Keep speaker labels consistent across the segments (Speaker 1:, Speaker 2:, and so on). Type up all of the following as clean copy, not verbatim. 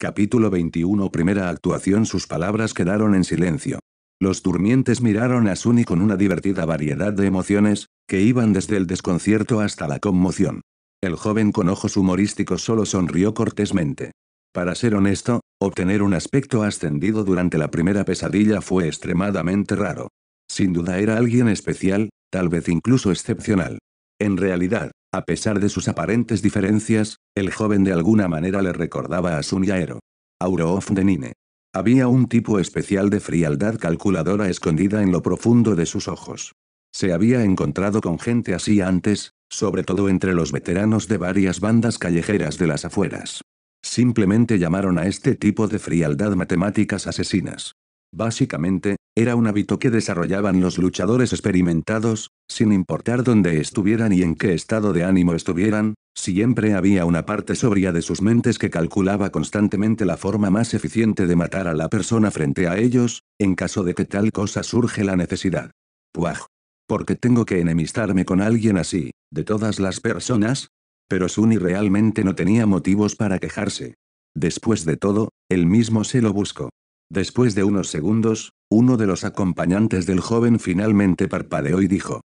Speaker 1: Capítulo 21. Primera actuación. Sus palabras quedaron en silencio. Los durmientes miraron a Sunny con una divertida variedad de emociones, que iban desde el desconcierto hasta la conmoción. El joven con ojos humorísticos solo sonrió cortésmente. Para ser honesto, obtener un aspecto ascendido durante la primera pesadilla fue extremadamente raro. Sin duda era alguien especial, tal vez incluso excepcional. En realidad, a pesar de sus aparentes diferencias, el joven de alguna manera le recordaba a Sun Yaero. Auro of the Nine. Había un tipo especial de frialdad calculadora escondida en lo profundo de sus ojos. Se había encontrado con gente así antes, sobre todo entre los veteranos de varias bandas callejeras de las afueras. Simplemente llamaron a este tipo de frialdad matemáticas asesinas. Básicamente, era un hábito que desarrollaban los luchadores experimentados, sin importar dónde estuvieran y en qué estado de ánimo estuvieran, siempre había una parte sobria de sus mentes que calculaba constantemente la forma más eficiente de matar a la persona frente a ellos, en caso de que tal cosa surge la necesidad. ¡Puaj! ¿Por qué tengo que enemistarme con alguien así, de todas las personas? Pero Sunny realmente no tenía motivos para quejarse. Después de todo, él mismo se lo buscó. Después de unos segundos, uno de los acompañantes del joven finalmente parpadeó y dijo: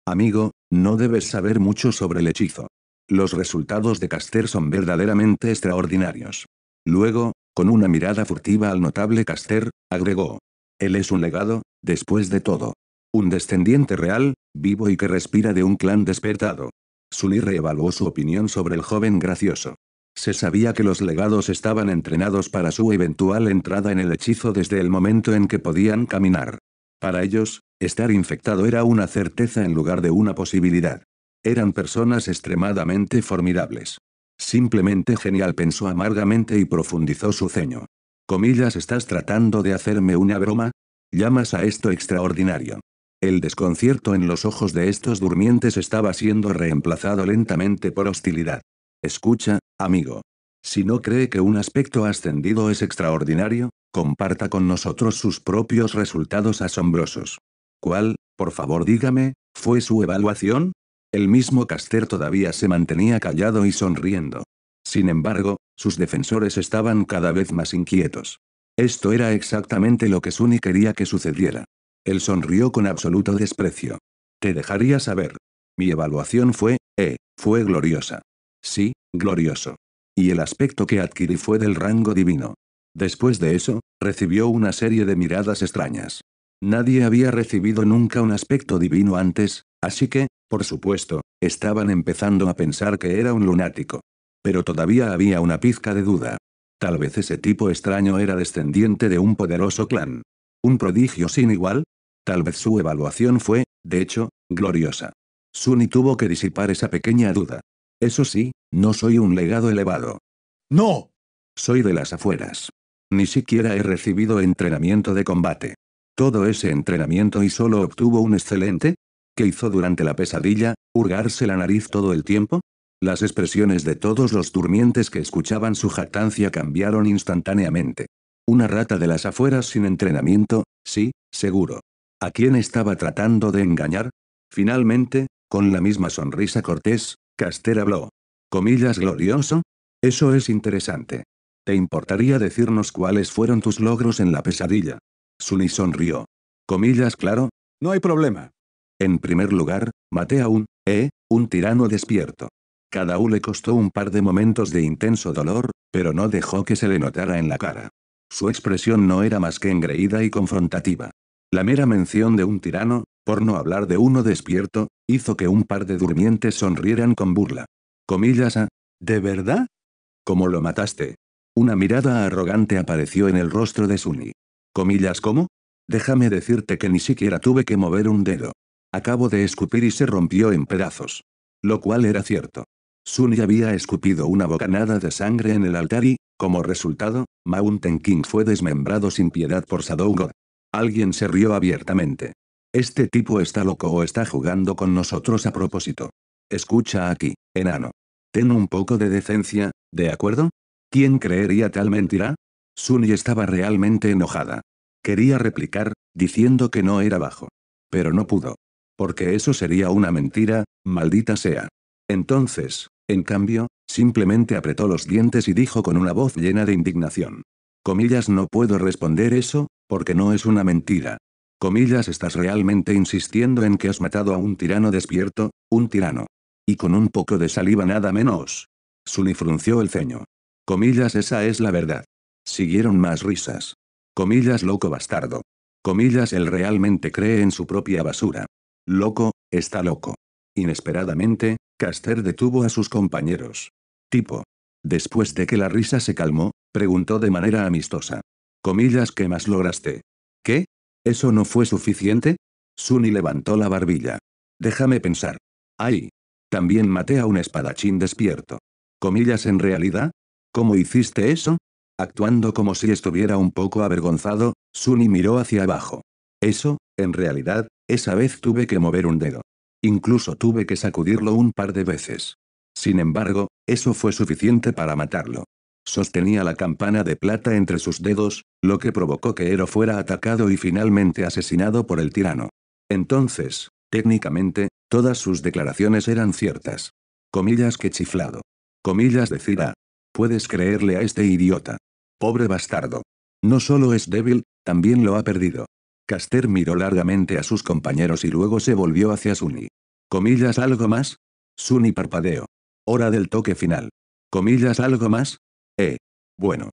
Speaker 1: amigo, no debes saber mucho sobre el hechizo. Los resultados de Caster son verdaderamente extraordinarios. Luego, con una mirada furtiva al notable Caster, agregó: él es un legado, después de todo. Un descendiente real, vivo y que respira de un clan despertado. Sunny reevaluó su opinión sobre el joven gracioso. Se sabía que los legados estaban entrenados para su eventual entrada en el hechizo desde el momento en que podían caminar. Para ellos, estar infectado era una certeza en lugar de una posibilidad. Eran personas extremadamente formidables. Simplemente genial, pensó amargamente y profundizó su ceño. Comillas, ¿estás tratando de hacerme una broma? ¿Llamas a esto extraordinario? El desconcierto en los ojos de estos durmientes estaba siendo reemplazado lentamente por hostilidad. Escucha, amigo. Si no cree que un aspecto ascendido es extraordinario, comparta con nosotros sus propios resultados asombrosos. ¿Cuál, por favor dígame, fue su evaluación? El mismo Caster todavía se mantenía callado y sonriendo. Sin embargo, sus defensores estaban cada vez más inquietos. Esto era exactamente lo que Sunny quería que sucediera. Él sonrió con absoluto desprecio. Te dejaría saber. Mi evaluación fue gloriosa. Sí, glorioso. Y el aspecto que adquirí fue del rango divino. Después de eso, recibió una serie de miradas extrañas. Nadie había recibido nunca un aspecto divino antes, así que, por supuesto, estaban empezando a pensar que era un lunático. Pero todavía había una pizca de duda. Tal vez ese tipo extraño era descendiente de un poderoso clan. ¿Un prodigio sin igual? Tal vez su evaluación fue, de hecho, gloriosa. Sunny tuvo que disipar esa pequeña duda. Eso sí, no soy un legado elevado.
Speaker 2: ¡No!
Speaker 1: Soy de las afueras. Ni siquiera he recibido entrenamiento de combate. Todo ese entrenamiento y solo obtuvo un excelente. ¿Qué hizo durante la pesadilla? ¿Hurgarse la nariz todo el tiempo? Las expresiones de todos los durmientes que escuchaban su jactancia cambiaron instantáneamente. Una rata de las afueras sin entrenamiento, sí, seguro. ¿A quién estaba tratando de engañar? Finalmente, con la misma sonrisa cortés, Caster habló. ¿Comillas glorioso? Eso es interesante. ¿Te importaría decirnos cuáles fueron tus logros en la pesadilla? Sunny sonrió. Comillas, claro.
Speaker 2: No hay problema.
Speaker 1: En primer lugar, maté a un tirano despierto. Cada uno le costó un par de momentos de intenso dolor, pero no dejó que se le notara en la cara. Su expresión no era más que engreída y confrontativa. La mera mención de un tirano, por no hablar de uno despierto, hizo que un par de durmientes sonrieran con burla. Comillas a,
Speaker 2: ¿De verdad?
Speaker 1: ¿cómo lo mataste? Una mirada arrogante apareció en el rostro de Sunny. Comillas, ¿cómo? Déjame decirte que ni siquiera tuve que mover un dedo. Acabo de escupir y se rompió en pedazos. Lo cual era cierto. Sunny había escupido una bocanada de sangre en el altar y, como resultado, Mountain King fue desmembrado sin piedad por Shadow God. Alguien se rió abiertamente. Este tipo está loco o está jugando con nosotros a propósito. Escucha aquí, enano. Ten un poco de decencia, ¿de acuerdo? ¿Quién creería tal mentira? Sunny estaba realmente enojada. Quería replicar, diciendo que no era bajo. Pero no pudo. Porque eso sería una mentira, maldita sea. Entonces, En cambio, simplemente apretó los dientes y dijo con una voz llena de indignación. Comillas, no puedo responder eso, porque no es una mentira. Comillas, estás realmente insistiendo en que has matado a un tirano despierto, un tirano. Y con un poco de saliva nada menos. Sunny frunció el ceño. Comillas, esa es la verdad. Siguieron más risas. Comillas, loco bastardo. Comillas, él realmente cree en su propia basura. Loco, está loco. Inesperadamente, Caster detuvo a sus compañeros. Tipo. Después de que la risa se calmó, preguntó de manera amistosa. Comillas, ¿qué más lograste? ¿Qué? ¿Eso no fue suficiente? Sunny levantó la barbilla. Déjame pensar. ¡Ay! También maté a un espadachín despierto. Comillas, ¿en realidad? ¿Cómo hiciste eso? Actuando como si estuviera un poco avergonzado, Sunny miró hacia abajo. Eso, en realidad, esa vez tuve que mover un dedo. Incluso tuve que sacudirlo un par de veces. Sin embargo, eso fue suficiente para matarlo. Sostenía la campana de plata entre sus dedos, lo que provocó que Ero fuera atacado y finalmente asesinado por el tirano. Entonces, técnicamente, todas sus declaraciones eran ciertas. Comillas, que chiflado. Comillas, decía. Puedes creerle a este idiota. Pobre bastardo. No solo es débil, también lo ha perdido. Caster miró largamente a sus compañeros y luego se volvió hacia Sunny. Comillas, ¿algo más? Sunny parpadeó. Hora del toque final. Comillas, ¿algo más? Bueno.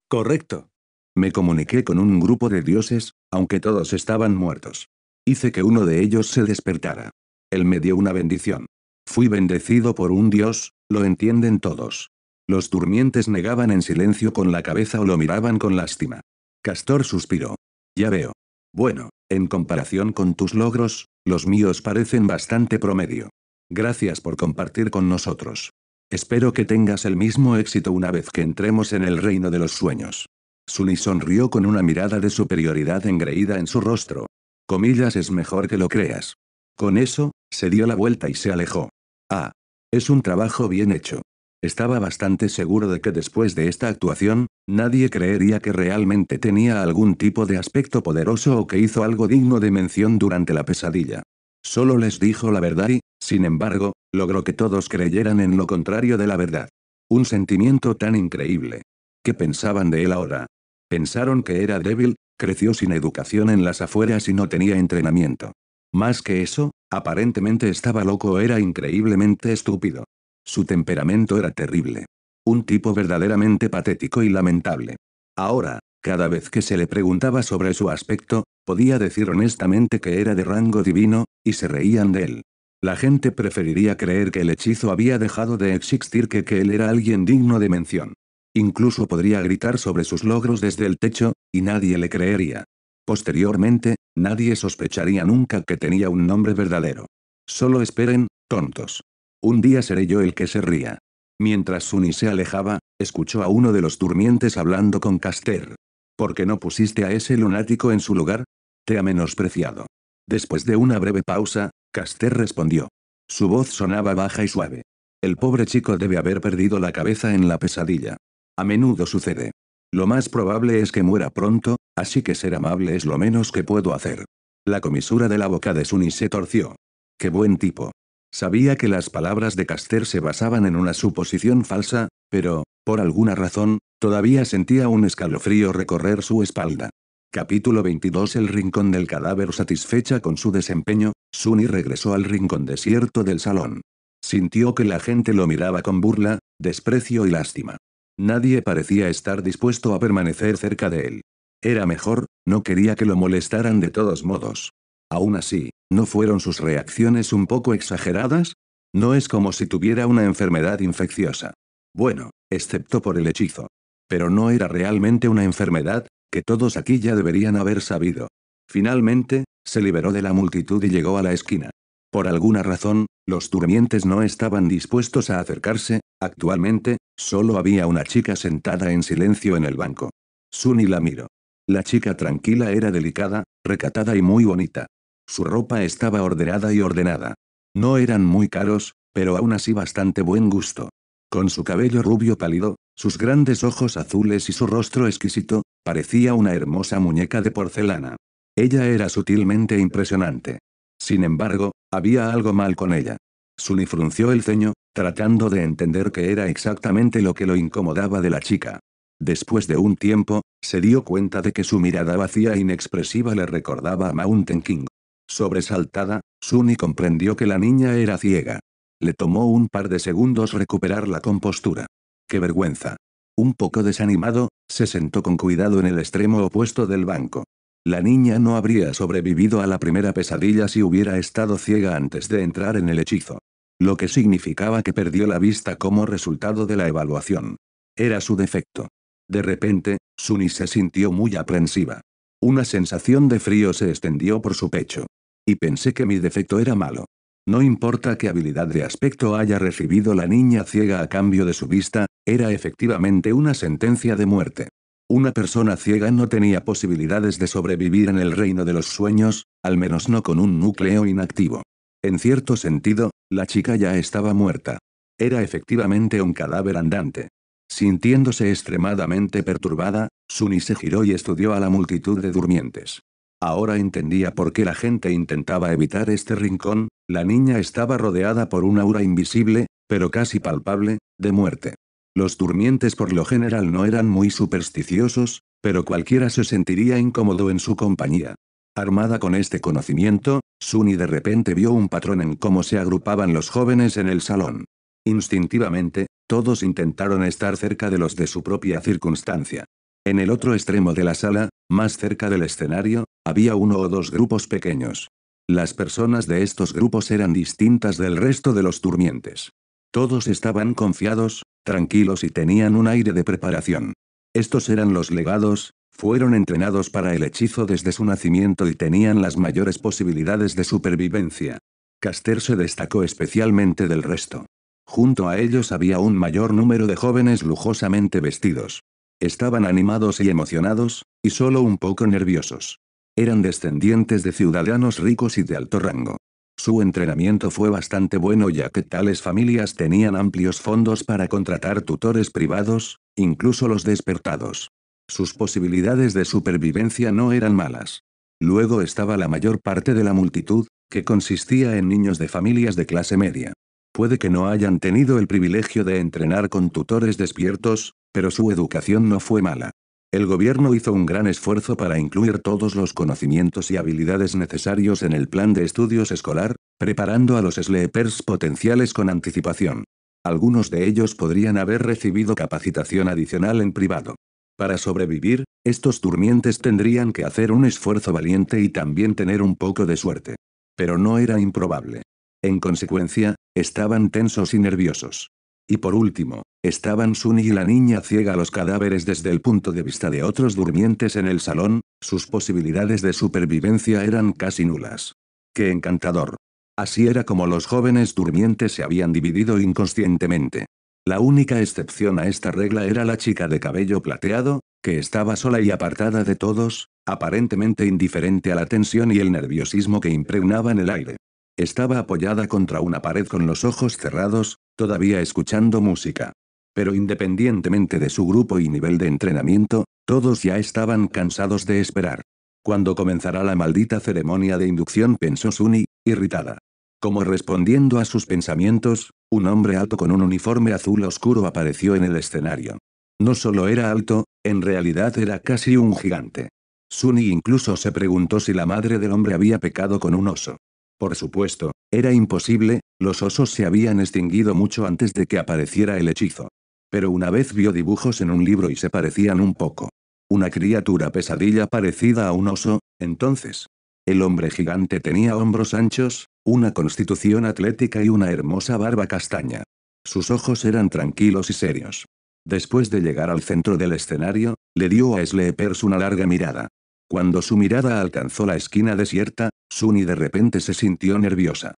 Speaker 2: Correcto.
Speaker 1: Me comuniqué con un grupo de dioses, aunque todos estaban muertos. Hice que uno de ellos se despertara. Él me dio una bendición. Fui bendecido por un dios, lo entienden todos. Los durmientes negaban en silencio con la cabeza o lo miraban con lástima. Castor suspiró. Ya veo. Bueno, en comparación con tus logros, los míos parecen bastante promedio. Gracias por compartir con nosotros. Espero que tengas el mismo éxito una vez que entremos en el reino de los sueños. Sunny sonrió con una mirada de superioridad engreída en su rostro. Comillas, es mejor que lo creas. Con eso, se dio la vuelta y se alejó. Ah. Es un trabajo bien hecho. Estaba bastante seguro de que después de esta actuación, nadie creería que realmente tenía algún tipo de aspecto poderoso o que hizo algo digno de mención durante la pesadilla. Solo les dijo la verdad y, sin embargo, logró que todos creyeran en lo contrario de la verdad. Un sentimiento tan increíble. ¿Qué pensaban de él ahora? Pensaron que era débil, creció sin educación en las afueras y no tenía entrenamiento. Más que eso, aparentemente estaba loco o era increíblemente estúpido. Su temperamento era terrible. Un tipo verdaderamente patético y lamentable. Ahora, cada vez que se le preguntaba sobre su aspecto, podía decir honestamente que era de rango divino, y se reían de él. La gente preferiría creer que el hechizo había dejado de existir que él era alguien digno de mención. Incluso podría gritar sobre sus logros desde el techo, y nadie le creería. Posteriormente, nadie sospecharía nunca que tenía un nombre verdadero. Solo esperen, tontos. Un día seré yo el que se ría. Mientras Sunny se alejaba, escuchó a uno de los durmientes hablando con Caster. ¿Por qué no pusiste a ese lunático en su lugar? Te ha menospreciado. Después de una breve pausa, Caster respondió. Su voz sonaba baja y suave. El pobre chico debe haber perdido la cabeza en la pesadilla. A menudo sucede. Lo más probable es que muera pronto, así que ser amable es lo menos que puedo hacer. La comisura de la boca de Sunny se torció. ¡Qué buen tipo! Sabía que las palabras de Caster se basaban en una suposición falsa, pero, por alguna razón, todavía sentía un escalofrío recorrer su espalda. Capítulo 22. El rincón del cadáver. Satisfecha con su desempeño, Sunny regresó al rincón desierto del salón. Sintió que la gente lo miraba con burla, desprecio y lástima. Nadie parecía estar dispuesto a permanecer cerca de él. Era mejor, no quería que lo molestaran de todos modos. Aún así, ¿no fueron sus reacciones un poco exageradas? No es como si tuviera una enfermedad infecciosa. Bueno, excepto por el hechizo. Pero no era realmente una enfermedad, que todos aquí ya deberían haber sabido. Finalmente, se liberó de la multitud y llegó a la esquina. Por alguna razón, los durmientes no estaban dispuestos a acercarse. Actualmente, solo había una chica sentada en silencio en el banco. Sunny la miró. La chica tranquila era delicada, recatada y muy bonita. Su ropa estaba ordenada y ordenada. No eran muy caros, pero aún así bastante buen gusto. Con su cabello rubio pálido, sus grandes ojos azules y su rostro exquisito, parecía una hermosa muñeca de porcelana. Ella era sutilmente impresionante. Sin embargo, había algo mal con ella. Sunny frunció el ceño, tratando de entender qué era exactamente lo que lo incomodaba de la chica. Después de un tiempo, se dio cuenta de que su mirada vacía e inexpresiva le recordaba a Mountain King. Sobresaltada, Sunny comprendió que la niña era ciega. Le tomó un par de segundos recuperar la compostura. ¡Qué vergüenza! Un poco desanimado, se sentó con cuidado en el extremo opuesto del banco. La niña no habría sobrevivido a la primera pesadilla si hubiera estado ciega antes de entrar en el hechizo. Lo que significaba que perdió la vista como resultado de la evaluación. Era su defecto. De repente, Sunny se sintió muy aprensiva. Una sensación de frío se extendió por su pecho. Y pensé que mi defecto era malo. No importa qué habilidad de aspecto haya recibido la niña ciega a cambio de su vista, era efectivamente una sentencia de muerte. Una persona ciega no tenía posibilidades de sobrevivir en el reino de los sueños, al menos no con un núcleo inactivo. En cierto sentido, la chica ya estaba muerta. Era efectivamente un cadáver andante. Sintiéndose extremadamente perturbada, Sunny se giró y estudió a la multitud de durmientes. Ahora entendía por qué la gente intentaba evitar este rincón. La niña estaba rodeada por un aura invisible, pero casi palpable, de muerte. Los durmientes por lo general no eran muy supersticiosos, pero cualquiera se sentiría incómodo en su compañía. Armada con este conocimiento, Sunny de repente vio un patrón en cómo se agrupaban los jóvenes en el salón. Instintivamente, todos intentaron estar cerca de los de su propia circunstancia. En el otro extremo de la sala, más cerca del escenario, había uno o dos grupos pequeños. Las personas de estos grupos eran distintas del resto de los durmientes. Todos estaban confiados, tranquilos y tenían un aire de preparación. Estos eran los legados, fueron entrenados para el hechizo desde su nacimiento y tenían las mayores posibilidades de supervivencia. Caster se destacó especialmente del resto. Junto a ellos había un mayor número de jóvenes lujosamente vestidos. Estaban animados y emocionados, y solo un poco nerviosos. Eran descendientes de ciudadanos ricos y de alto rango. Su entrenamiento fue bastante bueno ya que tales familias tenían amplios fondos para contratar tutores privados, incluso los despertados. Sus posibilidades de supervivencia no eran malas. Luego estaba la mayor parte de la multitud, que consistía en niños de familias de clase media. Puede que no hayan tenido el privilegio de entrenar con tutores despiertos, pero su educación no fue mala. El gobierno hizo un gran esfuerzo para incluir todos los conocimientos y habilidades necesarios en el plan de estudios escolar, preparando a los sleepers potenciales con anticipación. Algunos de ellos podrían haber recibido capacitación adicional en privado. Para sobrevivir, estos durmientes tendrían que hacer un esfuerzo valiente y también tener un poco de suerte. Pero no era improbable. En consecuencia, estaban tensos y nerviosos. Y por último, estaban Sunny y la niña ciega. Los cadáveres desde el punto de vista de otros durmientes en el salón, sus posibilidades de supervivencia eran casi nulas. ¡Qué encantador! Así era como los jóvenes durmientes se habían dividido inconscientemente. La única excepción a esta regla era la chica de cabello plateado, que estaba sola y apartada de todos, aparentemente indiferente a la tensión y el nerviosismo que impregnaban el aire. Estaba apoyada contra una pared con los ojos cerrados, todavía escuchando música. Pero independientemente de su grupo y nivel de entrenamiento, todos ya estaban cansados de esperar. ¿Cuándo comenzará la maldita ceremonia de inducción?, pensó Sunny, irritada. Como respondiendo a sus pensamientos, un hombre alto con un uniforme azul oscuro apareció en el escenario. No solo era alto, en realidad era casi un gigante. Sunny incluso se preguntó si la madre del hombre había pecado con un oso. Por supuesto, era imposible, los osos se habían extinguido mucho antes de que apareciera el hechizo. Pero una vez vio dibujos en un libro y se parecían un poco. Una criatura pesadilla parecida a un oso, entonces. El hombre gigante tenía hombros anchos, una constitución atlética y una hermosa barba castaña. Sus ojos eran tranquilos y serios. Después de llegar al centro del escenario, le dio a Sleepers una larga mirada. Cuando su mirada alcanzó la esquina desierta, Sunny de repente se sintió nerviosa.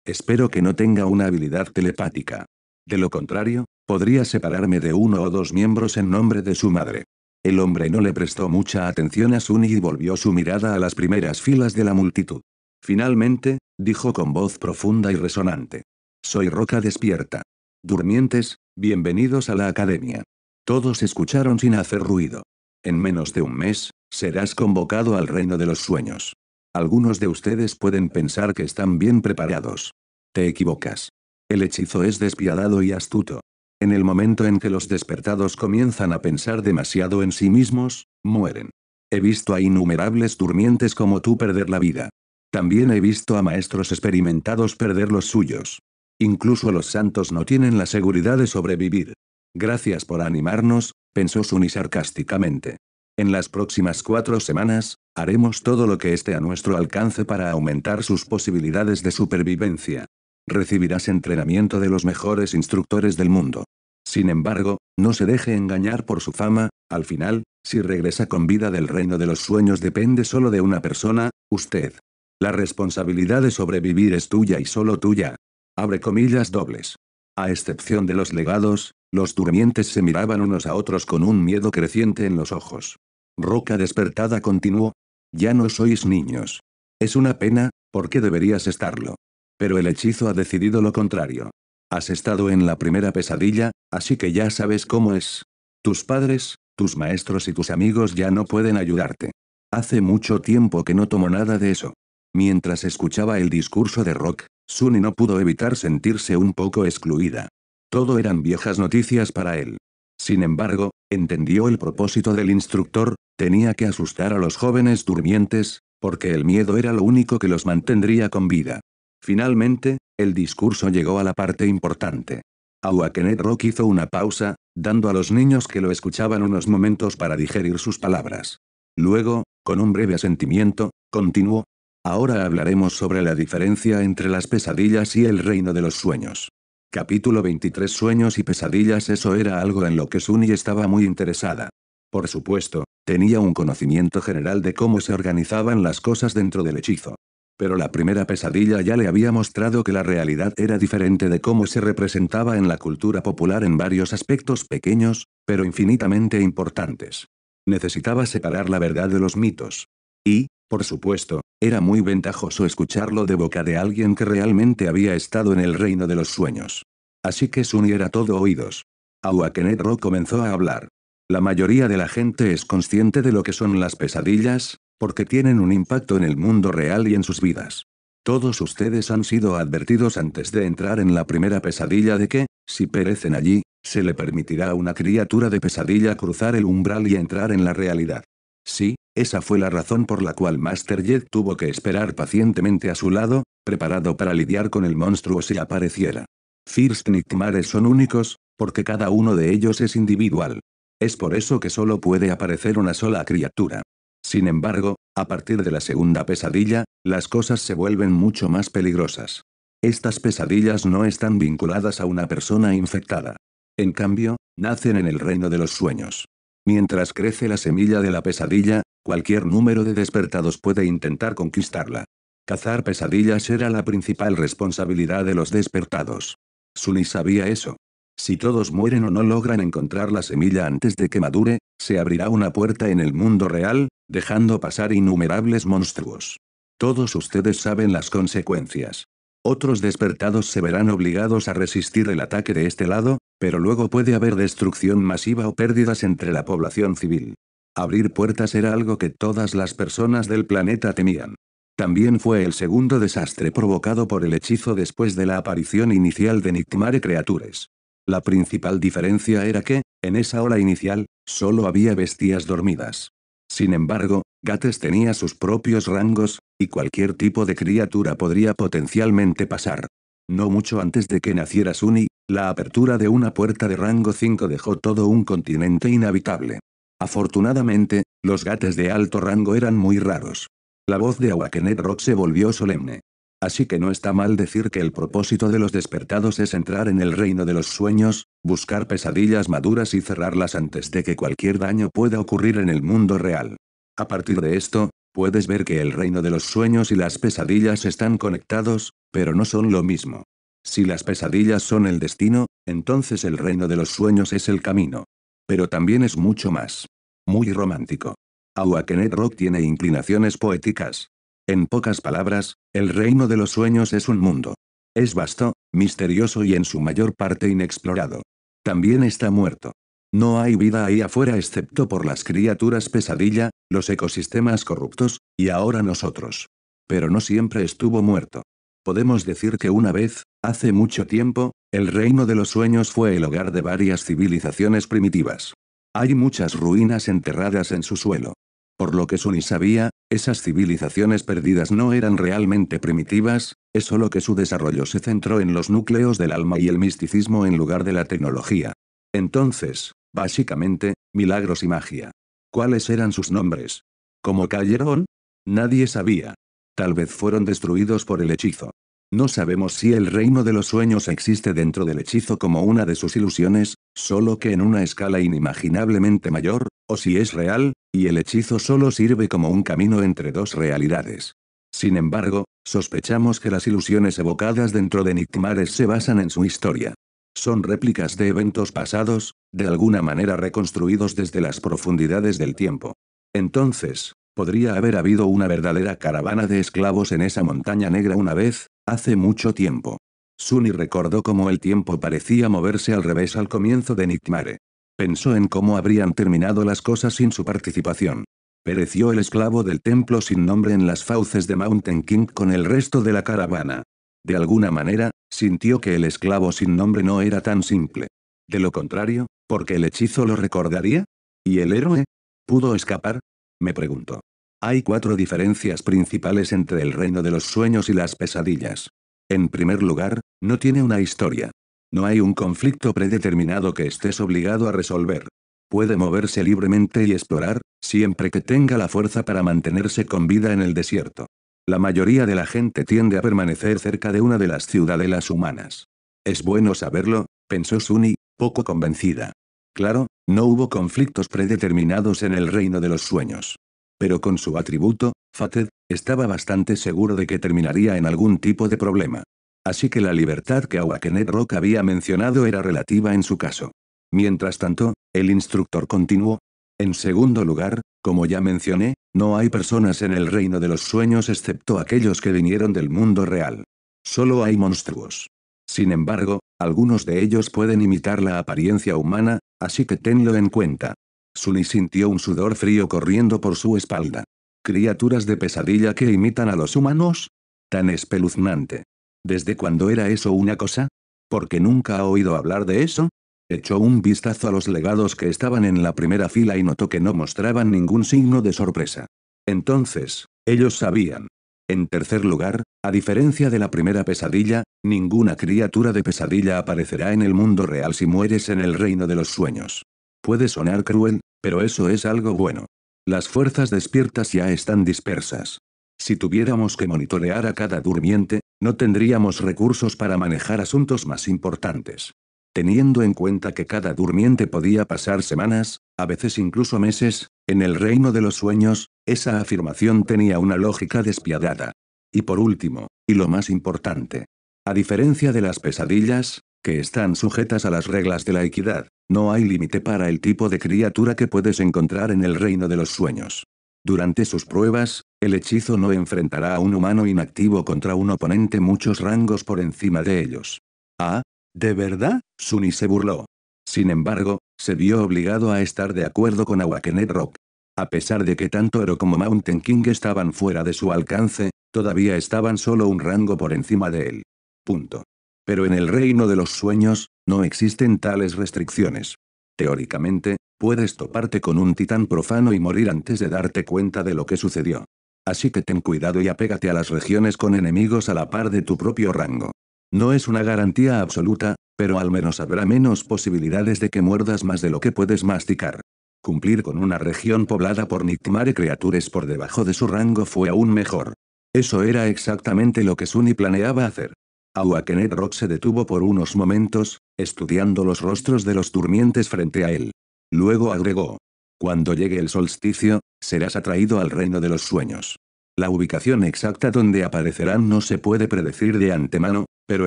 Speaker 1: Espero que no tenga una habilidad telepática. De lo contrario, podría separarme de uno o dos miembros en nombre de su madre. El hombre no le prestó mucha atención a Sunny y volvió su mirada a las primeras filas de la multitud. Finalmente, dijo con voz profunda y resonante. Soy Roca Despierta. Durmientes, bienvenidos a la academia. Todos escucharon sin hacer ruido. En menos de un mes, serás convocado al reino de los sueños. Algunos de ustedes pueden pensar que están bien preparados. Te equivocas. El hechizo es despiadado y astuto. En el momento en que los despertados comienzan a pensar demasiado en sí mismos, mueren. He visto a innumerables durmientes como tú perder la vida. También he visto a maestros experimentados perder los suyos. Incluso los santos no tienen la seguridad de sobrevivir. Gracias por animarnos, pensó Sunny sarcásticamente. En las próximas 4 semanas, haremos todo lo que esté a nuestro alcance para aumentar sus posibilidades de supervivencia. Recibirás entrenamiento de los mejores instructores del mundo. Sin embargo, no se deje engañar por su fama, al final, si regresa con vida del reino de los sueños depende solo de una persona, usted. La responsabilidad de sobrevivir es tuya y solo tuya. Abre comillas dobles. A excepción de los legados, los durmientes se miraban unos a otros con un miedo creciente en los ojos. Roca despertada continuó. Ya no sois niños. Es una pena, porque deberías estarlo. Pero el hechizo ha decidido lo contrario. Has estado en la primera pesadilla, así que ya sabes cómo es. Tus padres, tus maestros y tus amigos ya no pueden ayudarte. Hace mucho tiempo que no tomo nada de eso. Mientras escuchaba el discurso de Rock, Sunny no pudo evitar sentirse un poco excluida. Todo eran viejas noticias para él. Sin embargo, entendió el propósito del instructor, tenía que asustar a los jóvenes durmientes, porque el miedo era lo único que los mantendría con vida. Finalmente, el discurso llegó a la parte importante. Awakening Rock hizo una pausa, dando a los niños que lo escuchaban unos momentos para digerir sus palabras. Luego, con un breve asentimiento, continuó. Ahora hablaremos sobre la diferencia entre las pesadillas y el reino de los sueños. Capítulo 23 Sueños y pesadillas. Eso era algo en lo que Sunny estaba muy interesada. Por supuesto, tenía un conocimiento general de cómo se organizaban las cosas dentro del hechizo. Pero la primera pesadilla ya le había mostrado que la realidad era diferente de cómo se representaba en la cultura popular en varios aspectos pequeños, pero infinitamente importantes. Necesitaba separar la verdad de los mitos. Y, por supuesto, era muy ventajoso escucharlo de boca de alguien que realmente había estado en el reino de los sueños. Así que Sunny era todo oídos. Awakening Rock comenzó a hablar. La mayoría de la gente es consciente de lo que son las pesadillas, porque tienen un impacto en el mundo real y en sus vidas. Todos ustedes han sido advertidos antes de entrar en la primera pesadilla de que, si perecen allí, se le permitirá a una criatura de pesadilla cruzar el umbral y entrar en la realidad. Sí, esa fue la razón por la cual Master Jet tuvo que esperar pacientemente a su lado, preparado para lidiar con el monstruo si apareciera. First Nightmares son únicos, porque cada uno de ellos es individual. Es por eso que solo puede aparecer una sola criatura. Sin embargo, a partir de la segunda pesadilla, las cosas se vuelven mucho más peligrosas. Estas pesadillas no están vinculadas a una persona infectada. En cambio, nacen en el reino de los sueños. Mientras crece la semilla de la pesadilla, cualquier número de despertados puede intentar conquistarla. Cazar pesadillas era la principal responsabilidad de los despertados. Sunny sabía eso. Si todos mueren o no logran encontrar la semilla antes de que madure, se abrirá una puerta en el mundo real, dejando pasar innumerables monstruos. Todos ustedes saben las consecuencias. Otros despertados se verán obligados a resistir el ataque de este lado, pero luego puede haber destrucción masiva o pérdidas entre la población civil. Abrir puertas era algo que todas las personas del planeta temían. También fue el segundo desastre provocado por el hechizo después de la aparición inicial de Nightmare Creatures. La principal diferencia era que, en esa ola inicial, solo había bestias dormidas. Sin embargo, Gates tenía sus propios rangos, y cualquier tipo de criatura podría potencialmente pasar. No mucho antes de que naciera Sunny, la apertura de una puerta de rango 5 dejó todo un continente inhabitable. Afortunadamente, los Gates de alto rango eran muy raros. La voz de Awakening Rock se volvió solemne. Así que no está mal decir que el propósito de los despertados es entrar en el reino de los sueños, buscar pesadillas maduras y cerrarlas antes de que cualquier daño pueda ocurrir en el mundo real. A partir de esto, puedes ver que el reino de los sueños y las pesadillas están conectados, pero no son lo mismo. Si las pesadillas son el destino, entonces el reino de los sueños es el camino. Pero también es mucho más. Muy romántico. Awakening Rock tiene inclinaciones poéticas. En pocas palabras, el reino de los sueños es un mundo. Es vasto, misterioso y en su mayor parte inexplorado. También está muerto. No hay vida ahí afuera excepto por las criaturas pesadilla, los ecosistemas corruptos, y ahora nosotros. Pero no siempre estuvo muerto. Podemos decir que una vez, hace mucho tiempo, el reino de los sueños fue el hogar de varias civilizaciones primitivas. Hay muchas ruinas enterradas en su suelo. Por lo que Sunny sabía, esas civilizaciones perdidas no eran realmente primitivas, es solo que su desarrollo se centró en los núcleos del alma y el misticismo en lugar de la tecnología. Entonces, básicamente, milagros y magia. ¿Cuáles eran sus nombres? ¿Cómo cayeron? Nadie sabía. Tal vez fueron destruidos por el hechizo. No sabemos si el reino de los sueños existe dentro del hechizo como una de sus ilusiones, solo que en una escala inimaginablemente mayor, o si es real, y el hechizo solo sirve como un camino entre dos realidades. Sin embargo, sospechamos que las ilusiones evocadas dentro de Nightmares se basan en su historia. Son réplicas de eventos pasados, de alguna manera reconstruidos desde las profundidades del tiempo. Entonces, podría haber habido una verdadera caravana de esclavos en esa montaña negra una vez, hace mucho tiempo. Sunny recordó cómo el tiempo parecía moverse al revés al comienzo de Nightmare. Pensó en cómo habrían terminado las cosas sin su participación. Pereció el esclavo del templo sin nombre en las fauces de Mountain King con el resto de la caravana. De alguna manera, sintió que el esclavo sin nombre no era tan simple. De lo contrario, ¿por qué el hechizo lo recordaría? ¿Y el héroe? ¿Pudo escapar? Me preguntó. Hay 4 diferencias principales entre el reino de los sueños y las pesadillas. En primer lugar, no tiene una historia. No hay un conflicto predeterminado que estés obligado a resolver. Puede moverse libremente y explorar, siempre que tenga la fuerza para mantenerse con vida en el desierto. La mayoría de la gente tiende a permanecer cerca de una de las ciudadelas humanas. Es bueno saberlo, pensó Sunny, poco convencida. Claro, no hubo conflictos predeterminados en el reino de los sueños. Pero con su atributo, Fated, estaba bastante seguro de que terminaría en algún tipo de problema. Así que la libertad que Awakening Rock había mencionado era relativa en su caso. Mientras tanto, el instructor continuó. En segundo lugar, como ya mencioné, no hay personas en el reino de los sueños excepto aquellos que vinieron del mundo real. Solo hay monstruos. Sin embargo, algunos de ellos pueden imitar la apariencia humana, así que tenlo en cuenta. Sunny sintió un sudor frío corriendo por su espalda. ¿Criaturas de pesadilla que imitan a los humanos? Tan espeluznante. ¿Desde cuándo era eso una cosa? ¿Porque nunca ha oído hablar de eso? Echó un vistazo a los legados que estaban en la primera fila y notó que no mostraban ningún signo de sorpresa. Entonces, ellos sabían. En tercer lugar, a diferencia de la primera pesadilla, ninguna criatura de pesadilla aparecerá en el mundo real si mueres en el reino de los sueños. Puede sonar cruel, pero eso es algo bueno. Las fuerzas despiertas ya están dispersas. Si tuviéramos que monitorear a cada durmiente, no tendríamos recursos para manejar asuntos más importantes. Teniendo en cuenta que cada durmiente podía pasar semanas, a veces incluso meses, en el reino de los sueños, esa afirmación tenía una lógica despiadada. Y por último, y lo más importante. A diferencia de las pesadillas, que están sujetas a las reglas de la equidad, no hay límite para el tipo de criatura que puedes encontrar en el reino de los sueños. Durante sus pruebas, el hechizo no enfrentará a un humano inactivo contra un oponente muchos rangos por encima de ellos.
Speaker 2: ¿Ah? ¿De verdad?
Speaker 1: Sunny se burló. Sin embargo, se vio obligado a estar de acuerdo con Awakening Rock. A pesar de que tanto Ero como Mountain King estaban fuera de su alcance, todavía estaban solo un rango por encima de él. Punto. Pero en el reino de los sueños, no existen tales restricciones. Teóricamente, puedes toparte con un titán profano y morir antes de darte cuenta de lo que sucedió. Así que ten cuidado y apégate a las regiones con enemigos a la par de tu propio rango. No es una garantía absoluta, pero al menos habrá menos posibilidades de que muerdas más de lo que puedes masticar. Cumplir con una región poblada por Nightmare criaturas por debajo de su rango fue aún mejor. Eso era exactamente lo que Sunny planeaba hacer. Awakening Rock se detuvo por unos momentos, estudiando los rostros de los durmientes frente a él. Luego agregó. Cuando llegue el solsticio, serás atraído al reino de los sueños. La ubicación exacta donde aparecerán no se puede predecir de antemano, pero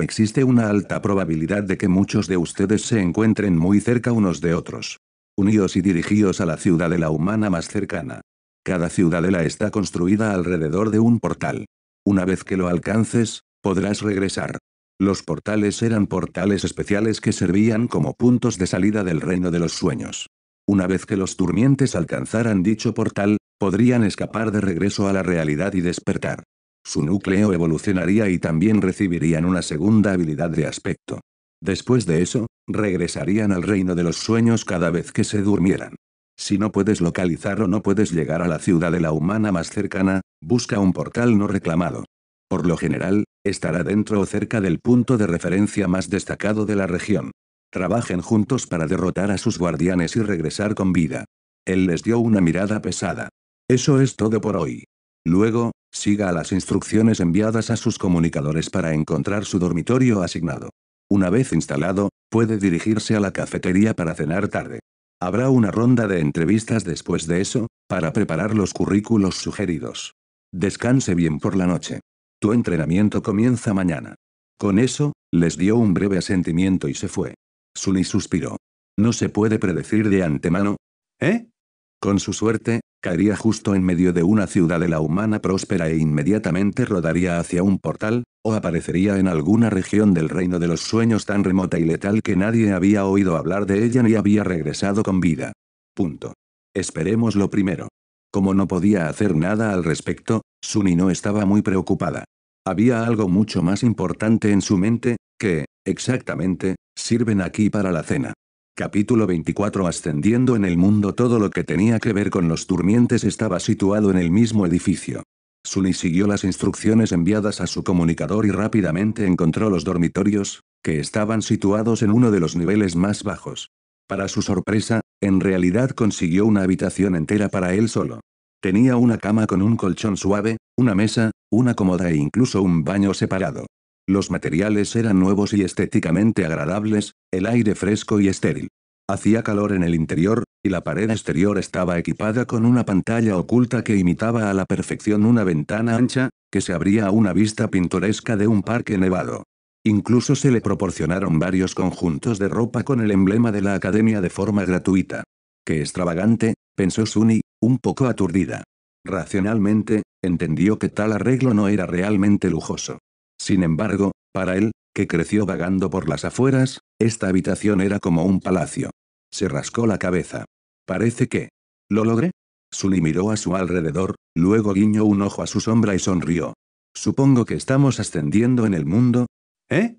Speaker 1: existe una alta probabilidad de que muchos de ustedes se encuentren muy cerca unos de otros. Uníos y dirigíos a la ciudadela humana más cercana. Cada ciudadela está construida alrededor de un portal. Una vez que lo alcances, podrás regresar. Los portales eran portales especiales que servían como puntos de salida del reino de los sueños. Una vez que los durmientes alcanzaran dicho portal, podrían escapar de regreso a la realidad y despertar. Su núcleo evolucionaría y también recibirían una segunda habilidad de aspecto. Después de eso, regresarían al reino de los sueños cada vez que se durmieran. Si no puedes localizar o no puedes llegar a la ciudadela humana más cercana, busca un portal no reclamado. Por lo general, estará dentro o cerca del punto de referencia más destacado de la región. Trabajen juntos para derrotar a sus guardianes y regresar con vida. Él les dio una mirada pesada. Eso es todo por hoy. Luego, siga las instrucciones enviadas a sus comunicadores para encontrar su dormitorio asignado. Una vez instalado, puede dirigirse a la cafetería para cenar tarde. Habrá una ronda de entrevistas después de eso, para preparar los currículos sugeridos. Descanse bien por la noche. Tu entrenamiento comienza mañana. Con eso, les dio un breve asentimiento y se fue. Sunny suspiró. No se puede predecir de antemano.
Speaker 2: ¿Eh?
Speaker 1: Con su suerte, caería justo en medio de una ciudadela humana próspera e inmediatamente rodaría hacia un portal, o aparecería en alguna región del reino de los sueños tan remota y letal que nadie había oído hablar de ella ni había regresado con vida. Punto. Esperemos lo primero. Como no podía hacer nada al respecto, Sunny no estaba muy preocupada. Había algo mucho más importante en su mente, que, exactamente, sirven aquí para la cena. Capítulo 24. Ascendiendo en el mundo. Todo lo que tenía que ver con los durmientes estaba situado en el mismo edificio. Sunny siguió las instrucciones enviadas a su comunicador y rápidamente encontró los dormitorios, que estaban situados en uno de los niveles más bajos. Para su sorpresa, en realidad consiguió una habitación entera para él solo. Tenía una cama con un colchón suave, una mesa, una cómoda e incluso un baño separado. Los materiales eran nuevos y estéticamente agradables, el aire fresco y estéril. Hacía calor en el interior, y la pared exterior estaba equipada con una pantalla oculta que imitaba a la perfección una ventana ancha, que se abría a una vista pintoresca de un parque nevado. Incluso se le proporcionaron varios conjuntos de ropa con el emblema de la academia de forma gratuita. ¡Qué extravagante!, pensó Sunny, un poco aturdida. Racionalmente, entendió que tal arreglo no era realmente lujoso. Sin embargo, para él, que creció vagando por las afueras, esta habitación era como un palacio. Se rascó la cabeza. Parece que... ¿Lo logré? Sunny miró a su alrededor, luego guiñó un ojo a su sombra y sonrió. Supongo que estamos ascendiendo en el mundo.
Speaker 2: ¿Eh?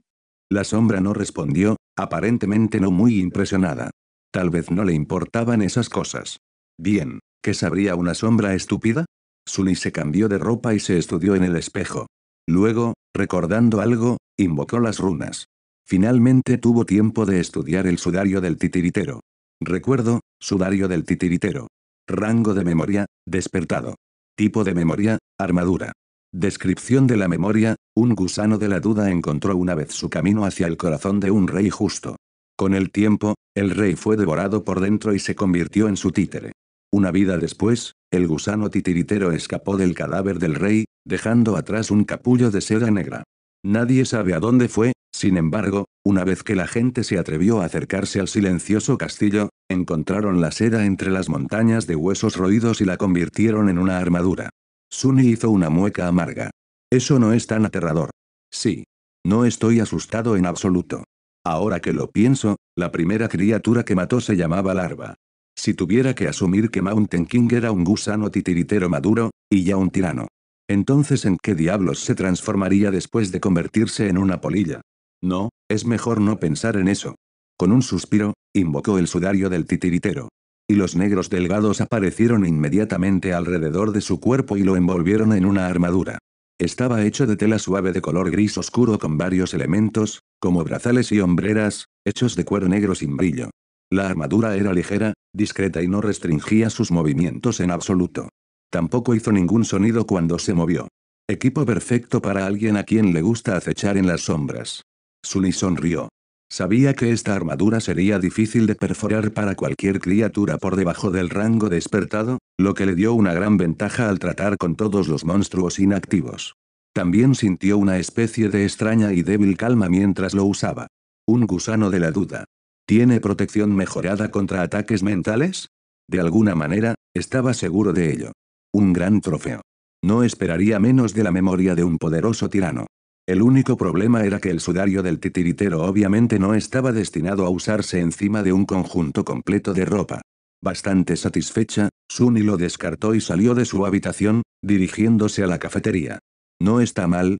Speaker 1: La sombra no respondió, aparentemente no muy impresionada. Tal vez no le importaban esas cosas. Bien, ¿qué sabría una sombra estúpida? Sunny se cambió de ropa y se estudió en el espejo. Luego, recordando algo, invocó las runas. Finalmente tuvo tiempo de estudiar el sudario del titiritero. Recuerdo, sudario del titiritero. Rango de memoria, despertado. Tipo de memoria, armadura. Descripción de la memoria, un gusano de la duda encontró una vez su camino hacia el corazón de un rey justo. Con el tiempo, el rey fue devorado por dentro y se convirtió en su títere. Una vida después, el gusano titiritero escapó del cadáver del rey, dejando atrás un capullo de seda negra. Nadie sabe a dónde fue, sin embargo, una vez que la gente se atrevió a acercarse al silencioso castillo, encontraron la seda entre las montañas de huesos roídos y la convirtieron en una armadura. Sunny hizo una mueca amarga. Eso no es tan aterrador. Sí. No estoy asustado en absoluto. Ahora que lo pienso, la primera criatura que mató se llamaba Larva. Si tuviera que asumir que Mountain King era un gusano titiritero maduro, y ya un tirano. Entonces ¿en qué diablos se transformaría después de convertirse en una polilla? No, es mejor no pensar en eso. Con un suspiro, invocó el sudario del titiritero. Y los negros delgados aparecieron inmediatamente alrededor de su cuerpo y lo envolvieron en una armadura. Estaba hecho de tela suave de color gris oscuro con varios elementos, como brazales y hombreras, hechos de cuero negro sin brillo. La armadura era ligera, discreta y no restringía sus movimientos en absoluto. Tampoco hizo ningún sonido cuando se movió. Equipo perfecto para alguien a quien le gusta acechar en las sombras. Sunny sonrió. Sabía que esta armadura sería difícil de perforar para cualquier criatura por debajo del rango despertado, lo que le dio una gran ventaja al tratar con todos los monstruos inactivos. También sintió una especie de extraña y débil calma mientras lo usaba. Un gusano de la duda. ¿Tiene protección mejorada contra ataques mentales? De alguna manera, estaba seguro de ello. Un gran trofeo. No esperaría menos de la memoria de un poderoso tirano. El único problema era que el sudario del titiritero obviamente no estaba destinado a usarse encima de un conjunto completo de ropa. Bastante satisfecha, Sunny lo descartó y salió de su habitación, dirigiéndose a la cafetería. no está mal,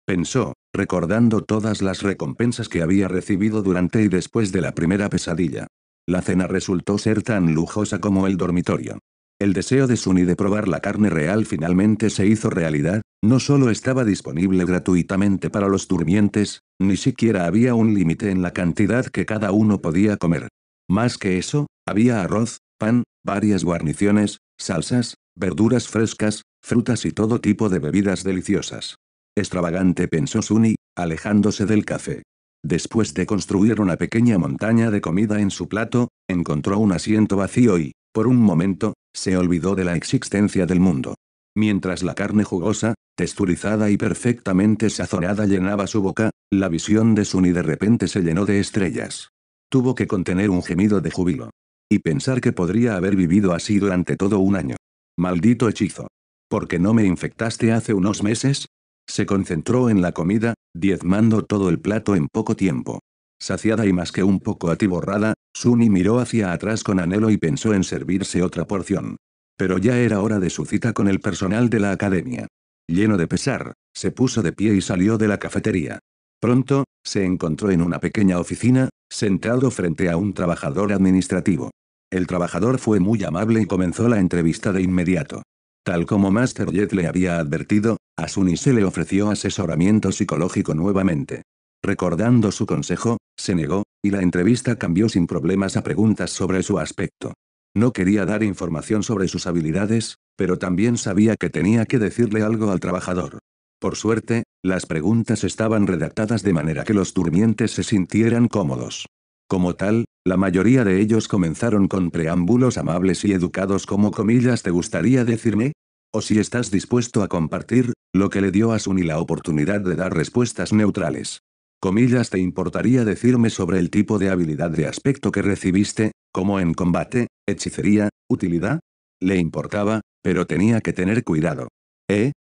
Speaker 1: pensó, recordando todas las recompensas que había recibido durante y después de la primera pesadilla. La cena resultó ser tan lujosa como el dormitorio. El deseo de Sunny de probar la carne real finalmente se hizo realidad, no solo estaba disponible gratuitamente para los durmientes, ni siquiera había un límite en la cantidad que cada uno podía comer. Más que eso, había arroz, pan, varias guarniciones, salsas, verduras frescas, frutas y todo tipo de bebidas deliciosas. Extravagante, pensó Sunny, alejándose del café. Después de construir una pequeña montaña de comida en su plato, encontró un asiento vacío y, por un momento, se olvidó de la existencia del mundo. Mientras la carne jugosa, texturizada y perfectamente sazonada llenaba su boca, la visión de Sunny de repente se llenó de estrellas. Tuvo que contener un gemido de júbilo. Y pensar que podría haber vivido así durante todo un año. Maldito hechizo. ¿Por qué no me infectaste hace unos meses? Se concentró en la comida, diezmando todo el plato en poco tiempo. Saciada y más que un poco atiborrada, Sunny miró hacia atrás con anhelo y pensó en servirse otra porción. Pero ya era hora de su cita con el personal de la academia. Lleno de pesar, se puso de pie y salió de la cafetería. Pronto, se encontró en una pequeña oficina, sentado frente a un trabajador administrativo. El trabajador fue muy amable y comenzó la entrevista de inmediato. Tal como Master Jet le había advertido, a Sunny se le ofreció asesoramiento psicológico nuevamente. Recordando su consejo, se negó, y la entrevista cambió sin problemas a preguntas sobre su aspecto. No quería dar información sobre sus habilidades, pero también sabía que tenía que decirle algo al trabajador. Por suerte, las preguntas estaban redactadas de manera que los durmientes se sintieran cómodos. Como tal, la mayoría de ellos comenzaron con preámbulos amables y educados como comillas ¿te gustaría decirme? O si estás dispuesto a compartir, lo que le dio a Sunny la oportunidad de dar respuestas neutrales. Comillas ¿te importaría decirme sobre el tipo de habilidad de aspecto que recibiste, como en combate, hechicería, utilidad? Le importaba, pero tenía que tener cuidado.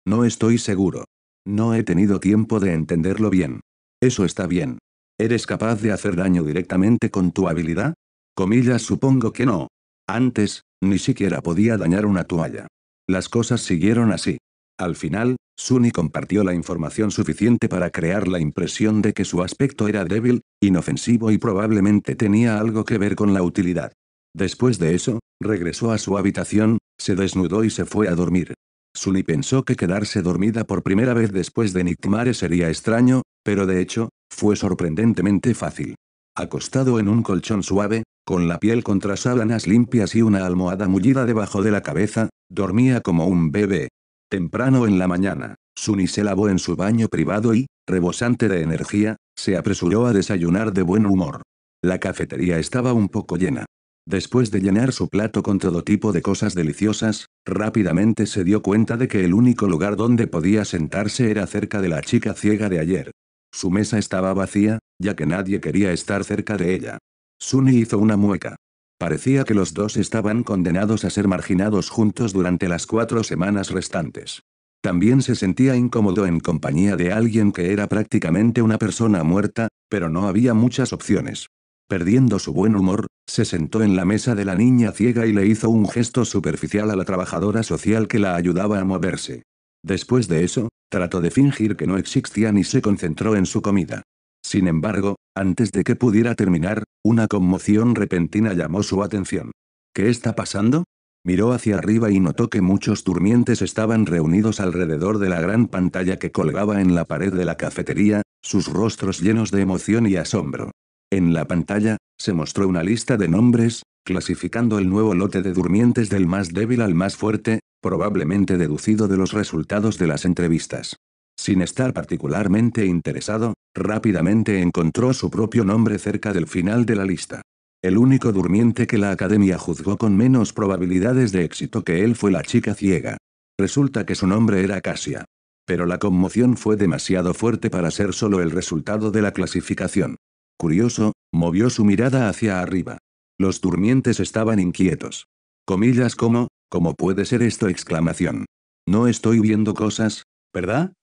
Speaker 1: No estoy seguro. No he tenido tiempo de entenderlo bien. Eso está bien. ¿Eres capaz de hacer daño directamente con tu habilidad? Comillas supongo que no. Antes, ni siquiera podía dañar una toalla. Las cosas siguieron así. Al final, Sunny compartió la información suficiente para crear la impresión de que su aspecto era débil, inofensivo y probablemente tenía algo que ver con la utilidad. Después de eso, regresó a su habitación, se desnudó y se fue a dormir. Sunny pensó que quedarse dormida por primera vez después de Nightmare sería extraño, pero de hecho, fue sorprendentemente fácil. Acostado en un colchón suave, con la piel contra sábanas limpias y una almohada mullida debajo de la cabeza, dormía como un bebé. Temprano en la mañana, Sunny se lavó en su baño privado y, rebosante de energía, se apresuró a desayunar de buen humor. La cafetería estaba un poco llena. Después de llenar su plato con todo tipo de cosas deliciosas, rápidamente se dio cuenta de que el único lugar donde podía sentarse era cerca de la chica ciega de ayer. Su mesa estaba vacía, ya que nadie quería estar cerca de ella. Sunny hizo una mueca. Parecía que los dos estaban condenados a ser marginados juntos durante las 4 semanas restantes. También se sentía incómodo en compañía de alguien que era prácticamente una persona muerta, pero no había muchas opciones. Perdiendo su buen humor, se sentó en la mesa de la niña ciega y le hizo un gesto superficial a la trabajadora social que la ayudaba a moverse. Después de eso, trató de fingir que no existían y se concentró en su comida. Sin embargo, antes de que pudiera terminar, una conmoción repentina llamó su atención. ¿Qué está pasando? Miró hacia arriba y notó que muchos durmientes estaban reunidos alrededor de la gran pantalla que colgaba en la pared de la cafetería, sus rostros llenos de emoción y asombro. En la pantalla, se mostró una lista de nombres, clasificando el nuevo lote de durmientes del más débil al más fuerte, probablemente deducido de los resultados de las entrevistas. Sin estar particularmente interesado, rápidamente encontró su propio nombre cerca del final de la lista. El único durmiente que la academia juzgó con menos probabilidades de éxito que él fue la chica ciega. Resulta que su nombre era Cassia. Pero la conmoción fue demasiado fuerte para ser solo el resultado de la clasificación. Curioso, movió su mirada hacia arriba. Los durmientes estaban inquietos. Comillas ¿cómo puede ser esto? Exclamación. No estoy viendo cosas, ¿verdad?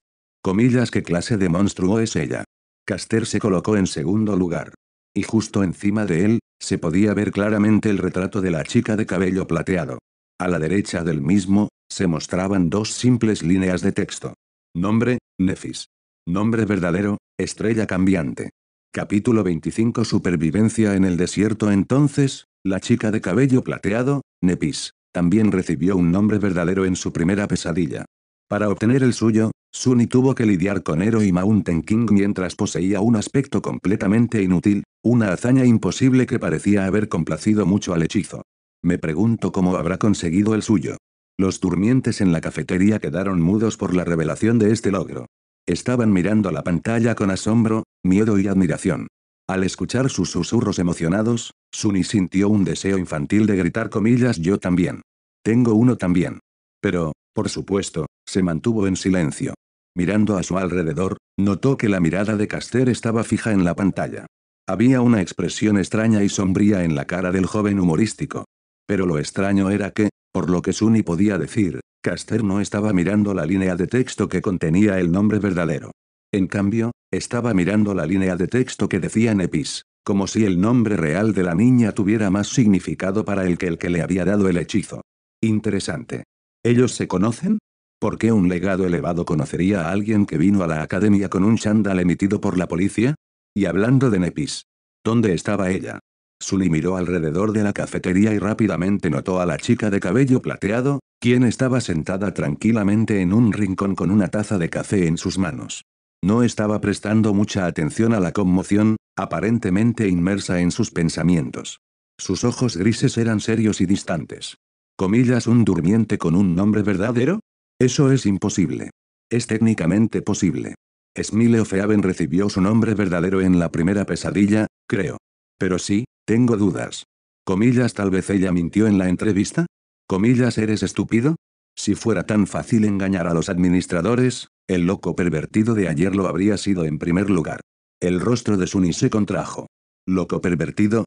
Speaker 1: Comillas ¿qué clase de monstruo es ella? Caster se colocó en segundo lugar. Y justo encima de él, se podía ver claramente el retrato de la chica de cabello plateado. A la derecha del mismo, se mostraban 2 simples líneas de texto. Nombre, Nefis. Nombre verdadero, Estrella Cambiante. Capítulo 25. Supervivencia en el desierto. Entonces, la chica de cabello plateado, Nepis, también recibió un nombre verdadero en su primera pesadilla. Para obtener el suyo, Sunny tuvo que lidiar con Hero y Mountain King mientras poseía un aspecto completamente inútil, una hazaña imposible que parecía haber complacido mucho al hechizo. Me pregunto cómo habrá conseguido el suyo. Los durmientes en la cafetería quedaron mudos por la revelación de este logro. Estaban mirando la pantalla con asombro, miedo y admiración. Al escuchar sus susurros emocionados, Sunny sintió un deseo infantil de gritar comillas yo también. Tengo uno también. Pero, por supuesto, se mantuvo en silencio. Mirando a su alrededor, notó que la mirada de Caster estaba fija en la pantalla. Había una expresión extraña y sombría en la cara del joven humorístico. Pero lo extraño era que, por lo que Sunny podía decir, Caster no estaba mirando la línea de texto que contenía el nombre verdadero. En cambio, estaba mirando la línea de texto que decía Nepis, como si el nombre real de la niña tuviera más significado para él que el que le había dado el hechizo. Interesante. ¿Ellos se conocen? ¿Por qué un legado elevado conocería a alguien que vino a la academia con un chándal emitido por la policía? Y hablando de Nepis, ¿dónde estaba ella? Sunny miró alrededor de la cafetería y rápidamente notó a la chica de cabello plateado, quien estaba sentada tranquilamente en un rincón con una taza de café en sus manos. No estaba prestando mucha atención a la conmoción, aparentemente inmersa en sus pensamientos. Sus ojos grises eran serios y distantes. ¿Comillas un durmiente con un nombre verdadero? Eso es imposible. Es técnicamente posible. Smile Feaven recibió su nombre verdadero en la primera pesadilla, creo. Pero sí, tengo dudas. Comillas tal vez ella mintió en la entrevista. Comillas ¿eres estúpido? Si fuera tan fácil engañar a los administradores, el loco pervertido de ayer lo habría sido en primer lugar. El rostro de Sunny se contrajo. Loco pervertido,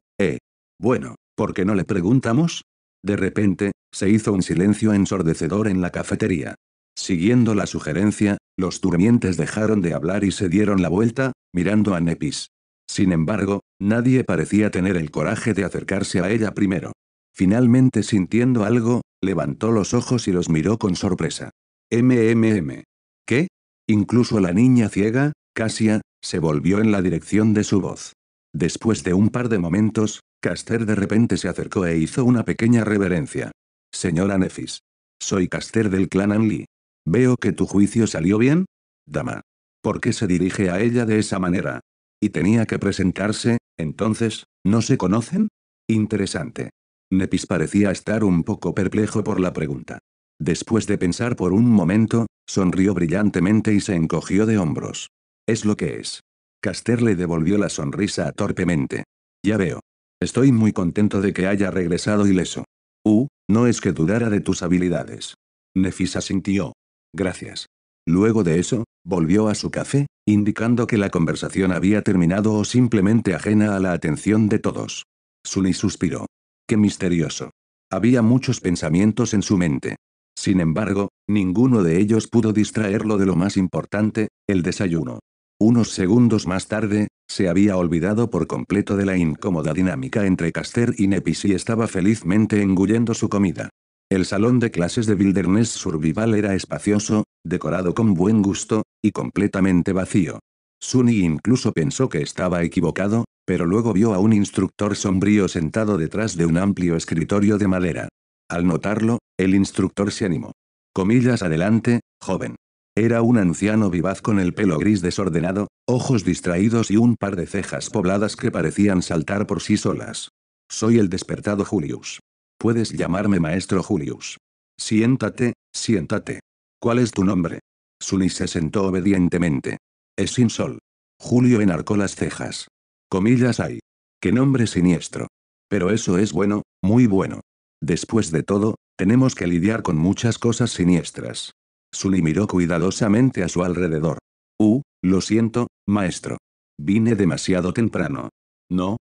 Speaker 1: Bueno, ¿por qué no le preguntamos? De repente, se hizo un silencio ensordecedor en la cafetería. Siguiendo la sugerencia, los durmientes dejaron de hablar y se dieron la vuelta, mirando a Nepis. Sin embargo, nadie parecía tener el coraje de acercarse a ella primero. Finalmente sintiendo algo, levantó los ojos y los miró con sorpresa. ¿Qué? Incluso la niña ciega, Cassia, se volvió en la dirección de su voz. Después de un par de momentos, Caster de repente se acercó e hizo una pequeña reverencia. Señora Nefis. Soy Caster del clan Anli. Veo que tu juicio salió bien. Dama. ¿Por qué se dirige a ella de esa manera? Y tenía que presentarse, entonces, ¿no se conocen? Interesante. Nepis parecía estar un poco perplejo por la pregunta. Después de pensar por un momento, sonrió brillantemente y se encogió de hombros. Es lo que es. Caster le devolvió la sonrisa torpemente. Ya veo. Estoy muy contento de que haya regresado ileso. No es que dudara de tus habilidades. Nefis asintió. Gracias. Luego de eso, volvió a su café, indicando que la conversación había terminado o simplemente ajena a la atención de todos. Sunny suspiró. Qué misterioso. Había muchos pensamientos en su mente. Sin embargo, ninguno de ellos pudo distraerlo de lo más importante, el desayuno. Unos segundos más tarde, se había olvidado por completo de la incómoda dinámica entre Caster y Nepis y estaba felizmente engullendo su comida. El salón de clases de Wilderness Survival era espacioso, decorado con buen gusto, y completamente vacío. Sunny incluso pensó que estaba equivocado, pero luego vio a un instructor sombrío sentado detrás de un amplio escritorio de madera. Al notarlo, el instructor se animó. Comillas adelante, joven. Era un anciano vivaz con el pelo gris desordenado, ojos distraídos y un par de cejas pobladas que parecían saltar por sí solas. Soy el despertado Julius. Puedes llamarme maestro Julius. Siéntate, siéntate. ¿Cuál es tu nombre? Sunny se sentó obedientemente. Es Sin Sol. Julio enarcó las cejas. Comillas hay. Qué nombre siniestro. Pero eso es bueno, muy bueno. Después de todo, tenemos que lidiar con muchas cosas siniestras. Sunny miró cuidadosamente a su alrededor. Lo siento, maestro. Vine demasiado temprano. No,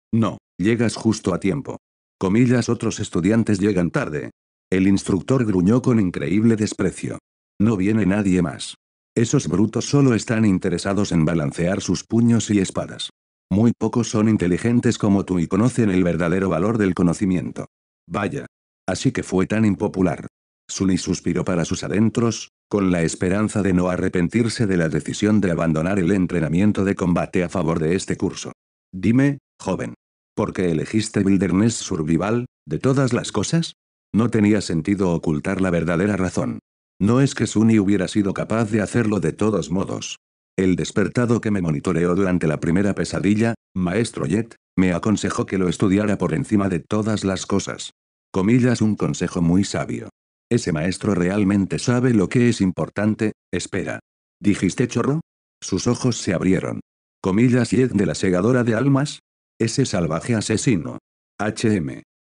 Speaker 1: llegas justo a tiempo. Comillas otros estudiantes llegan tarde. El instructor gruñó con increíble desprecio. No viene nadie más. Esos brutos solo están interesados en balancear sus puños y espadas. Muy pocos son inteligentes como tú y conocen el verdadero valor del conocimiento. Vaya. Así que fue tan impopular. Sunny suspiró para sus adentros, con la esperanza de no arrepentirse de la decisión de abandonar el entrenamiento de combate a favor de este curso. Dime, joven. ¿Por qué elegiste Wilderness Survival, de todas las cosas? No tenía sentido ocultar la verdadera razón. No es que Sunny hubiera sido capaz de hacerlo de todos modos. El despertado que me monitoreó durante la primera pesadilla, Maestro Jet, me aconsejó que lo estudiara por encima de todas las cosas. Comillas, un consejo muy sabio. Ese maestro realmente sabe lo que es importante. Espera. ¿Dijiste chorro? Sus ojos se abrieron. Comillas, Jet de la segadora de almas. Ese salvaje asesino.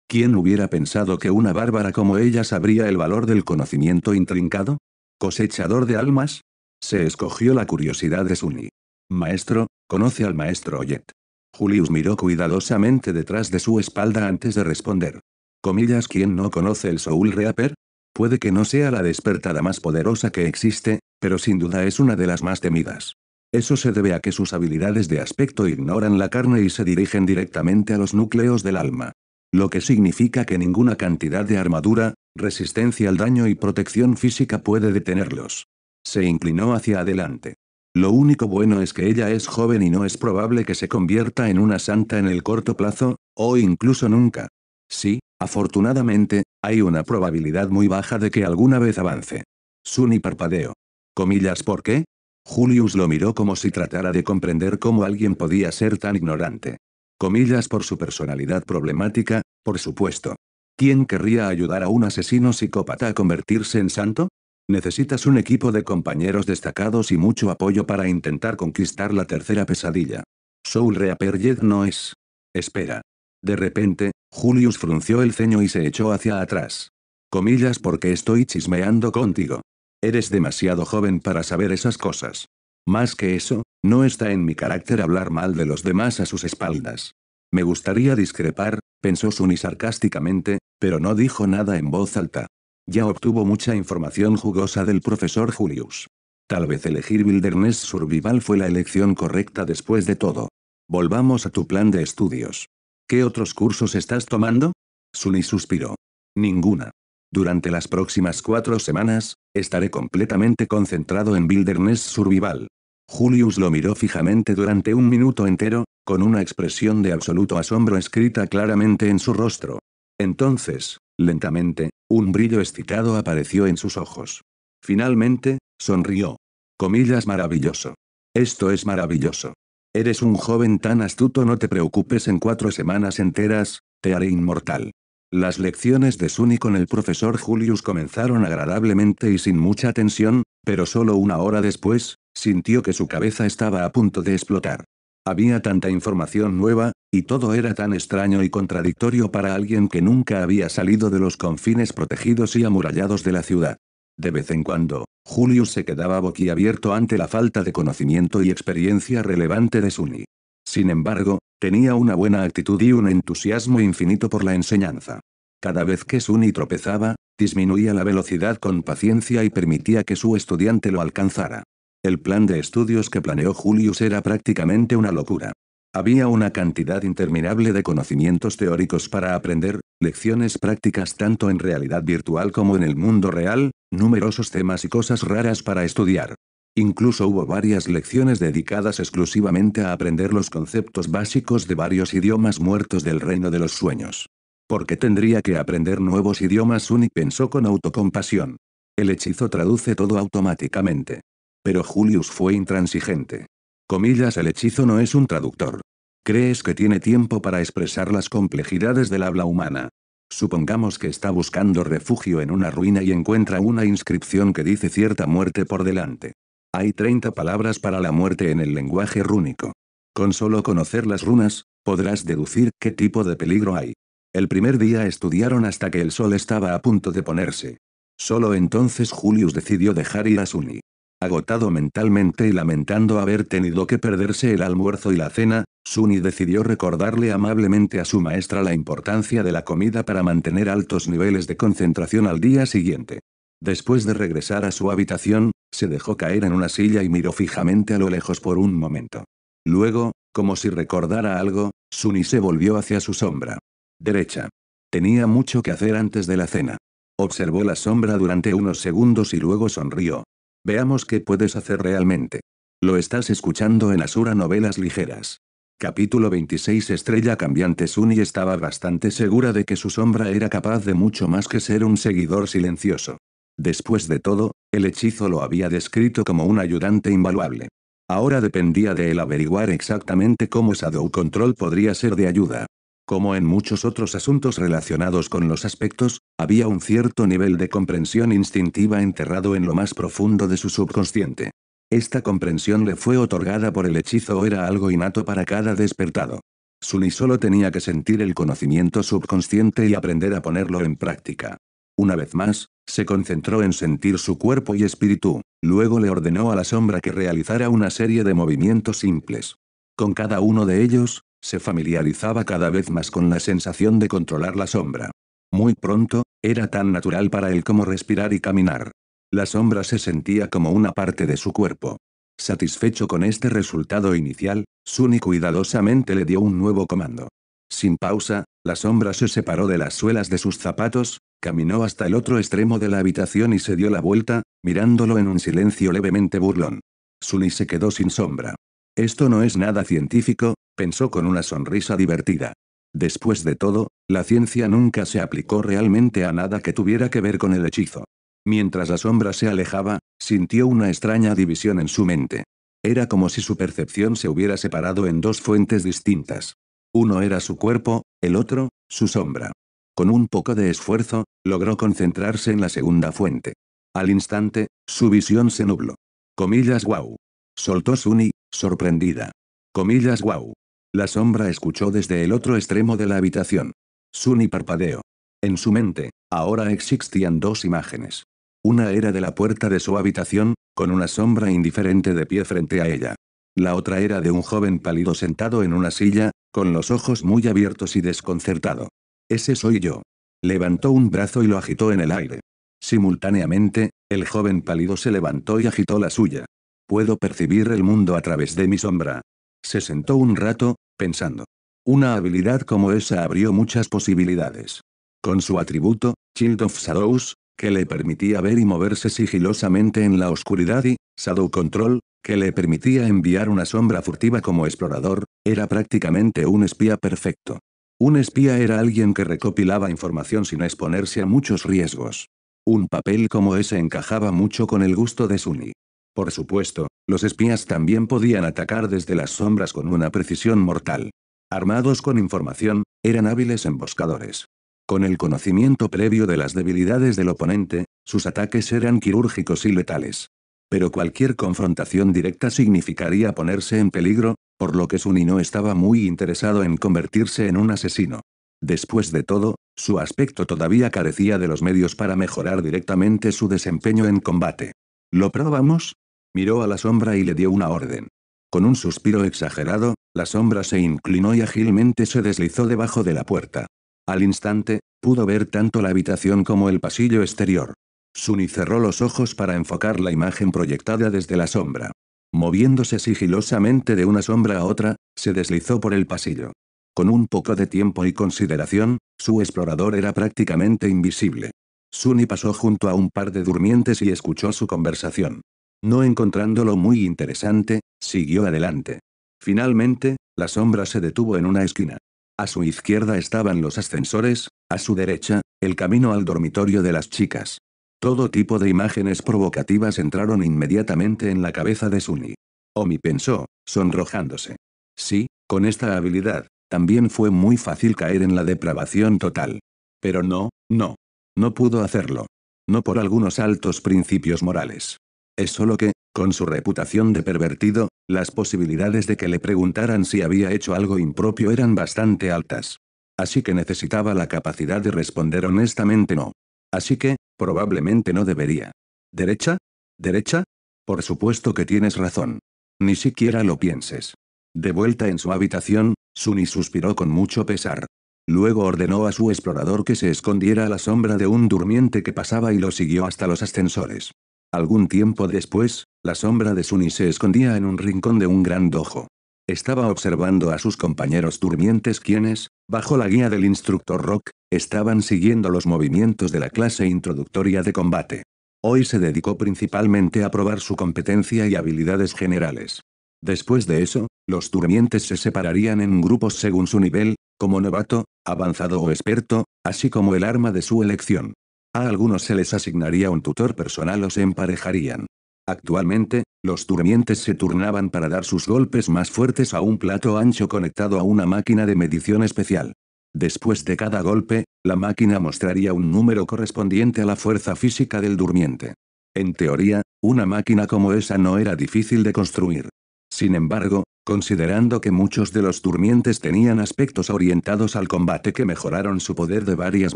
Speaker 1: ¿Quién hubiera pensado que una bárbara como ella sabría el valor del conocimiento intrincado? ¿Cosechador de almas? Se escogió la curiosidad de Sunny. Maestro, ¿conoce al maestro Jet? Julius miró cuidadosamente detrás de su espalda antes de responder. Comillas, ¿quién no conoce el Soul Reaper? Puede que no sea la despertada más poderosa que existe, pero sin duda es una de las más temidas. Eso se debe a que sus habilidades de aspecto ignoran la carne y se dirigen directamente a los núcleos del alma. Lo que significa que ninguna cantidad de armadura, resistencia al daño y protección física puede detenerlos. Se inclinó hacia adelante. Lo único bueno es que ella es joven y no es probable que se convierta en una santa en el corto plazo, o incluso nunca. Sí, afortunadamente, hay una probabilidad muy baja de que alguna vez avance. Sunny parpadeó. Comillas, ¿por qué? Julius lo miró como si tratara de comprender cómo alguien podía ser tan ignorante. Comillas, por su personalidad problemática, por supuesto. ¿Quién querría ayudar a un asesino psicópata a convertirse en santo? Necesitas un equipo de compañeros destacados y mucho apoyo para intentar conquistar la tercera pesadilla. Soul Reaper Jet no es. Espera. De repente, Julius frunció el ceño y se echó hacia atrás. Comillas, porque estoy chismeando contigo. Eres demasiado joven para saber esas cosas. Más que eso, no está en mi carácter hablar mal de los demás a sus espaldas. Me gustaría discrepar, pensó Sunny sarcásticamente, pero no dijo nada en voz alta. Ya obtuvo mucha información jugosa del profesor Julius. Tal vez elegir Wilderness Survival fue la elección correcta después de todo. Volvamos a tu plan de estudios. ¿Qué otros cursos estás tomando? Sunny suspiró. Ninguna. Durante las próximas 4 semanas, estaré completamente concentrado en Wilderness Survival. Julius lo miró fijamente durante un minuto entero, con una expresión de absoluto asombro escrita claramente en su rostro. Entonces, lentamente, un brillo excitado apareció en sus ojos. Finalmente, sonrió. Comillas, maravilloso. Esto es maravilloso. Eres un joven tan astuto, no te preocupes, en 4 semanas enteras, te haré inmortal. Las lecciones de Sunny con el profesor Julius comenzaron agradablemente y sin mucha tensión, pero solo una hora después, sintió que su cabeza estaba a punto de explotar. Había tanta información nueva, y todo era tan extraño y contradictorio para alguien que nunca había salido de los confines protegidos y amurallados de la ciudad. De vez en cuando, Julius se quedaba boquiabierto ante la falta de conocimiento y experiencia relevante de Sunny. Sin embargo, tenía una buena actitud y un entusiasmo infinito por la enseñanza. Cada vez que Sunny tropezaba, disminuía la velocidad con paciencia y permitía que su estudiante lo alcanzara. El plan de estudios que planeó Julius era prácticamente una locura. Había una cantidad interminable de conocimientos teóricos para aprender, lecciones prácticas tanto en realidad virtual como en el mundo real, numerosos temas y cosas raras para estudiar. Incluso hubo varias lecciones dedicadas exclusivamente a aprender los conceptos básicos de varios idiomas muertos del reino de los sueños. ¿Por qué tendría que aprender nuevos idiomas? Sunny pensó con autocompasión. El hechizo traduce todo automáticamente. Pero Julius fue intransigente. Comillas, el hechizo no es un traductor. ¿Crees que tiene tiempo para expresar las complejidades del habla humana? Supongamos que está buscando refugio en una ruina y encuentra una inscripción que dice cierta muerte por delante. Hay 30 palabras para la muerte en el lenguaje rúnico. Con solo conocer las runas, podrás deducir qué tipo de peligro hay. El primer día estudiaron hasta que el sol estaba a punto de ponerse. Solo entonces Julius decidió dejar ir a Sunny. Agotado mentalmente y lamentando haber tenido que perderse el almuerzo y la cena, Sunny decidió recordarle amablemente a su maestra la importancia de la comida para mantener altos niveles de concentración al día siguiente. Después de regresar a su habitación, se dejó caer en una silla y miró fijamente a lo lejos por un momento. Luego, como si recordara algo, Sunny se volvió hacia su sombra derecha. Tenía mucho que hacer antes de la cena. Observó la sombra durante unos segundos y luego sonrió. Veamos qué puedes hacer realmente. Lo estás escuchando en Asura Novelas Ligeras. Capítulo 26. Estrella cambiante. Suni estaba bastante segura de que su sombra era capaz de mucho más que ser un seguidor silencioso. Después de todo, el hechizo lo había descrito como un ayudante invaluable. Ahora dependía de él averiguar exactamente cómo Shadow Control podría ser de ayuda. Como en muchos otros asuntos relacionados con los aspectos, había un cierto nivel de comprensión instintiva enterrado en lo más profundo de su subconsciente. Esta comprensión le fue otorgada por el hechizo o era algo innato para cada despertado. Suni solo tenía que sentir el conocimiento subconsciente y aprender a ponerlo en práctica. Una vez más, se concentró en sentir su cuerpo y espíritu, luego le ordenó a la sombra que realizara una serie de movimientos simples. Con cada uno de ellos, se familiarizaba cada vez más con la sensación de controlar la sombra. Muy pronto, era tan natural para él como respirar y caminar. La sombra se sentía como una parte de su cuerpo. Satisfecho con este resultado inicial, Suni cuidadosamente le dio un nuevo comando. Sin pausa, la sombra se separó de las suelas de sus zapatos, caminó hasta el otro extremo de la habitación y se dio la vuelta, mirándolo en un silencio levemente burlón. Suni se quedó sin sombra. Esto no es nada científico, pensó con una sonrisa divertida. Después de todo, la ciencia nunca se aplicó realmente a nada que tuviera que ver con el hechizo. Mientras la sombra se alejaba, sintió una extraña división en su mente. Era como si su percepción se hubiera separado en dos fuentes distintas. Uno era su cuerpo, el otro, su sombra. Con un poco de esfuerzo, logró concentrarse en la segunda fuente. Al instante, su visión se nubló. Comillas wow. Soltó Suni, sorprendida. Comillas wow. La sombra escuchó desde el otro extremo de la habitación. Suni parpadeó. En su mente, ahora existían dos imágenes. Una era de la puerta de su habitación, con una sombra indiferente de pie frente a ella. La otra era de un joven pálido sentado en una silla, con los ojos muy abiertos y desconcertado. Ese soy yo. Levantó un brazo y lo agitó en el aire. Simultáneamente, el joven pálido se levantó y agitó la suya. Puedo percibir el mundo a través de mi sombra. Se sentó un rato, pensando. Una habilidad como esa abrió muchas posibilidades. Con su atributo, Shield of Shadows, que le permitía ver y moverse sigilosamente en la oscuridad y, Shadow Control, que le permitía enviar una sombra furtiva como explorador, era prácticamente un espía perfecto. Un espía era alguien que recopilaba información sin exponerse a muchos riesgos. Un papel como ese encajaba mucho con el gusto de Suni. Por supuesto, los espías también podían atacar desde las sombras con una precisión mortal. Armados con información, eran hábiles emboscadores. Con el conocimiento previo de las debilidades del oponente, sus ataques eran quirúrgicos y letales. Pero cualquier confrontación directa significaría ponerse en peligro, por lo que Suni no estaba muy interesado en convertirse en un asesino. Después de todo, su aspecto todavía carecía de los medios para mejorar directamente su desempeño en combate. ¿Lo probamos? Miró a la sombra y le dio una orden. Con un suspiro exagerado, la sombra se inclinó y ágilmente se deslizó debajo de la puerta. Al instante, pudo ver tanto la habitación como el pasillo exterior. Suni cerró los ojos para enfocar la imagen proyectada desde la sombra. Moviéndose sigilosamente de una sombra a otra, se deslizó por el pasillo. Con un poco de tiempo y consideración, su explorador era prácticamente invisible. Suni pasó junto a un par de durmientes y escuchó su conversación. No encontrándolo muy interesante, siguió adelante. Finalmente, la sombra se detuvo en una esquina. A su izquierda estaban los ascensores, a su derecha, el camino al dormitorio de las chicas. Todo tipo de imágenes provocativas entraron inmediatamente en la cabeza de Suni. Omi pensó, sonrojándose. Sí, con esta habilidad, también fue muy fácil caer en la depravación total. Pero no, no. No pudo hacerlo. No por algunos altos principios morales. Es solo que, con su reputación de pervertido, las posibilidades de que le preguntaran si había hecho algo impropio eran bastante altas. Así que necesitaba la capacidad de responder honestamente no. Así que, probablemente no debería. ¿Derecha? ¿Derecha? Por supuesto que tienes razón. Ni siquiera lo pienses. De vuelta en su habitación, Suni suspiró con mucho pesar. Luego ordenó a su explorador que se escondiera a la sombra de un durmiente que pasaba y lo siguió hasta los ascensores. Algún tiempo después, la sombra de Suni se escondía en un rincón de un gran dojo. Estaba observando a sus compañeros durmientes quienes, bajo la guía del instructor Rock, estaban siguiendo los movimientos de la clase introductoria de combate. Hoy se dedicó principalmente a probar su competencia y habilidades generales. Después de eso, los durmientes se separarían en grupos según su nivel, como novato, avanzado o experto, así como el arma de su elección. A algunos se les asignaría un tutor personal o se emparejarían. Actualmente, los durmientes se turnaban para dar sus golpes más fuertes a un plato ancho conectado a una máquina de medición especial. Después de cada golpe, la máquina mostraría un número correspondiente a la fuerza física del durmiente. En teoría, una máquina como esa no era difícil de construir. Sin embargo, considerando que muchos de los durmientes tenían aspectos orientados al combate que mejoraron su poder de varias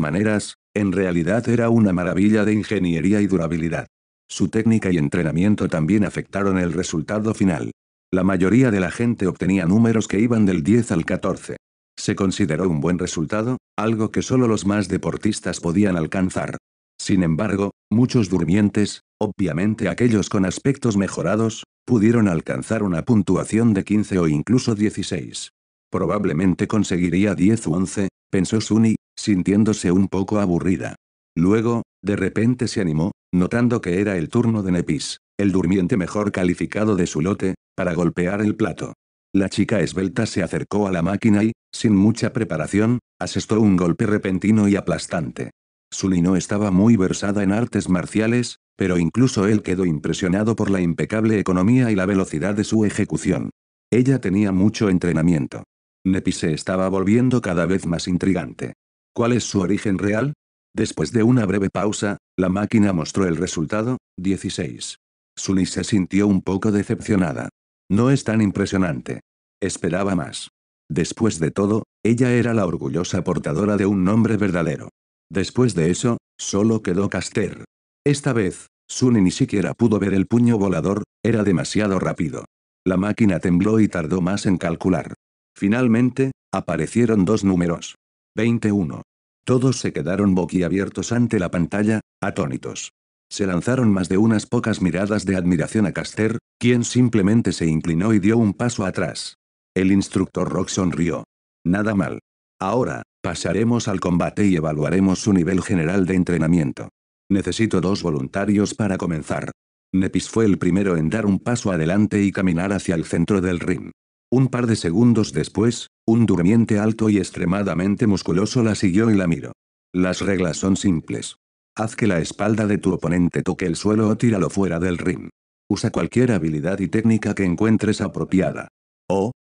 Speaker 1: maneras, en realidad era una maravilla de ingeniería y durabilidad. Su técnica y entrenamiento también afectaron el resultado final. La mayoría de la gente obtenía números que iban del 10 al 14. Se consideró un buen resultado, algo que solo los más deportistas podían alcanzar. Sin embargo, muchos durmientes, obviamente aquellos con aspectos mejorados, pudieron alcanzar una puntuación de 15 o incluso 16. Probablemente conseguiría 10 u 11, pensó Suni, sintiéndose un poco aburrida. Luego, de repente se animó, notando que era el turno de Nepis, el durmiente mejor calificado de su lote, para golpear el plato. La chica esbelta se acercó a la máquina y, sin mucha preparación, asestó un golpe repentino y aplastante. Suni no estaba muy versada en artes marciales, pero incluso él quedó impresionado por la impecable economía y la velocidad de su ejecución. Ella tenía mucho entrenamiento. Nepis se estaba volviendo cada vez más intrigante. ¿Cuál es su origen real? Después de una breve pausa, la máquina mostró el resultado, 16. Suni se sintió un poco decepcionada. No es tan impresionante. Esperaba más. Después de todo, ella era la orgullosa portadora de un nombre verdadero. Después de eso, solo quedó Caster. Esta vez, Suni ni siquiera pudo ver el puño volador, era demasiado rápido. La máquina tembló y tardó más en calcular. Finalmente, aparecieron dos números. 21. Todos se quedaron boquiabiertos ante la pantalla, atónitos. Se lanzaron más de unas pocas miradas de admiración a Caster, quien simplemente se inclinó y dio un paso atrás. El instructor Rock sonrió. Nada mal. Ahora, pasaremos al combate y evaluaremos su nivel general de entrenamiento. Necesito 2 voluntarios para comenzar. Nepis fue el primero en dar un paso adelante y caminar hacia el centro del ring. Un par de segundos después, un durmiente alto y extremadamente musculoso la siguió y la miró. Las reglas son simples. Haz que la espalda de tu oponente toque el suelo o tíralo fuera del ring. Usa cualquier habilidad y técnica que encuentres apropiada.